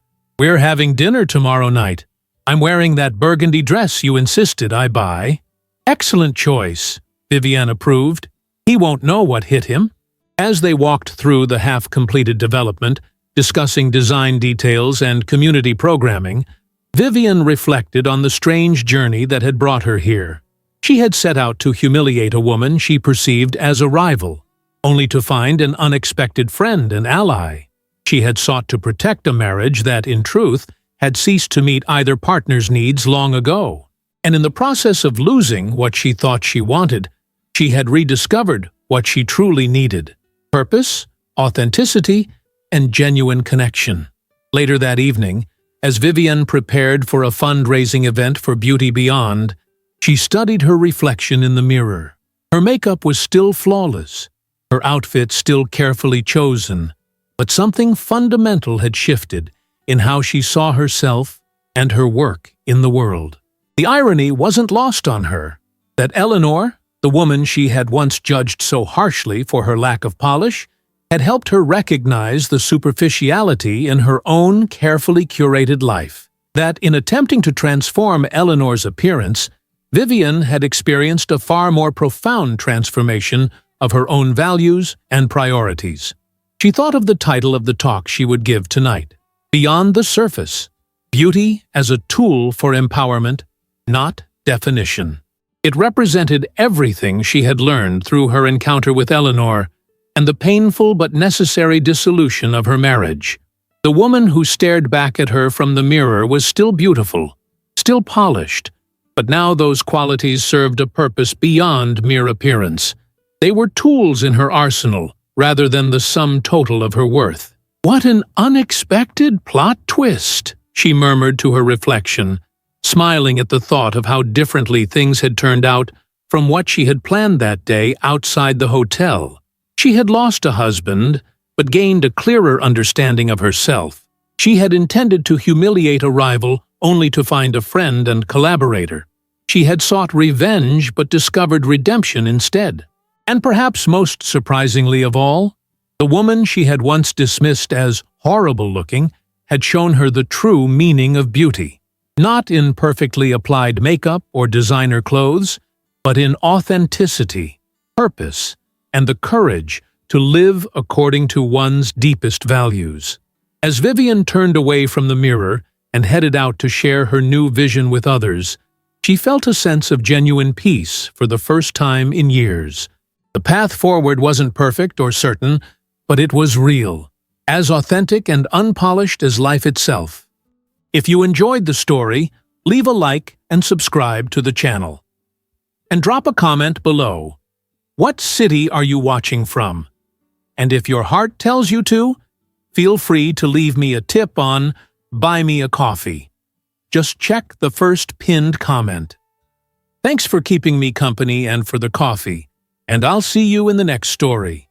"We're having dinner tomorrow night. I'm wearing that burgundy dress you insisted I buy." "Excellent choice," Vivienne approved. "He won't know what hit him." As they walked through the half-completed development, discussing design details and community programming, Vivienne reflected on the strange journey that had brought her here. She had set out to humiliate a woman she perceived as a rival, only to find an unexpected friend and ally. She had sought to protect a marriage that, in truth, had ceased to meet either partner's needs long ago. And in the process of losing what she thought she wanted, she had rediscovered what she truly needed: purpose, authenticity, and genuine connection. Later that evening, as Vivienne prepared for a fundraising event for Beauty Beyond, she studied her reflection in the mirror. Her makeup was still flawless, her outfit still carefully chosen, but something fundamental had shifted in how she saw herself and her work in the world. The irony wasn't lost on her that Eleanor, the woman she had once judged so harshly for her lack of polish, had helped her recognize the superficiality in her own carefully curated life. That in attempting to transform Eleanor's appearance, Vivienne had experienced a far more profound transformation of her own values and priorities. She thought of the title of the talk she would give tonight: Beyond the Surface, Beauty as a Tool for Empowerment, Not Definition. It represented everything she had learned through her encounter with Eleanor and the painful but necessary dissolution of her marriage. The woman who stared back at her from the mirror was still beautiful, still polished, but now those qualities served a purpose beyond mere appearance. They were tools in her arsenal, rather than the sum total of her worth. "What an unexpected plot twist," she murmured to her reflection, smiling at the thought of how differently things had turned out from what she had planned that day outside the hotel. She had lost a husband, but gained a clearer understanding of herself. She had intended to humiliate a rival only to find a friend and collaborator. She had sought revenge but discovered redemption instead. And perhaps most surprisingly of all, the woman she had once dismissed as horrible-looking had shown her the true meaning of beauty. Not in perfectly applied makeup or designer clothes, but in authenticity, purpose, and the courage to live according to one's deepest values. As Vivian turned away from the mirror and headed out to share her new vision with others, she felt a sense of genuine peace for the first time in years. The path forward wasn't perfect or certain, but it was real, as authentic and unpolished as life itself. If you enjoyed the story, leave a like and subscribe to the channel. And drop a comment below. What city are you watching from? And if your heart tells you to, feel free to leave me a tip on Buy Me a Coffee. Just check the first pinned comment. Thanks for keeping me company and for the coffee, and I'll see you in the next story.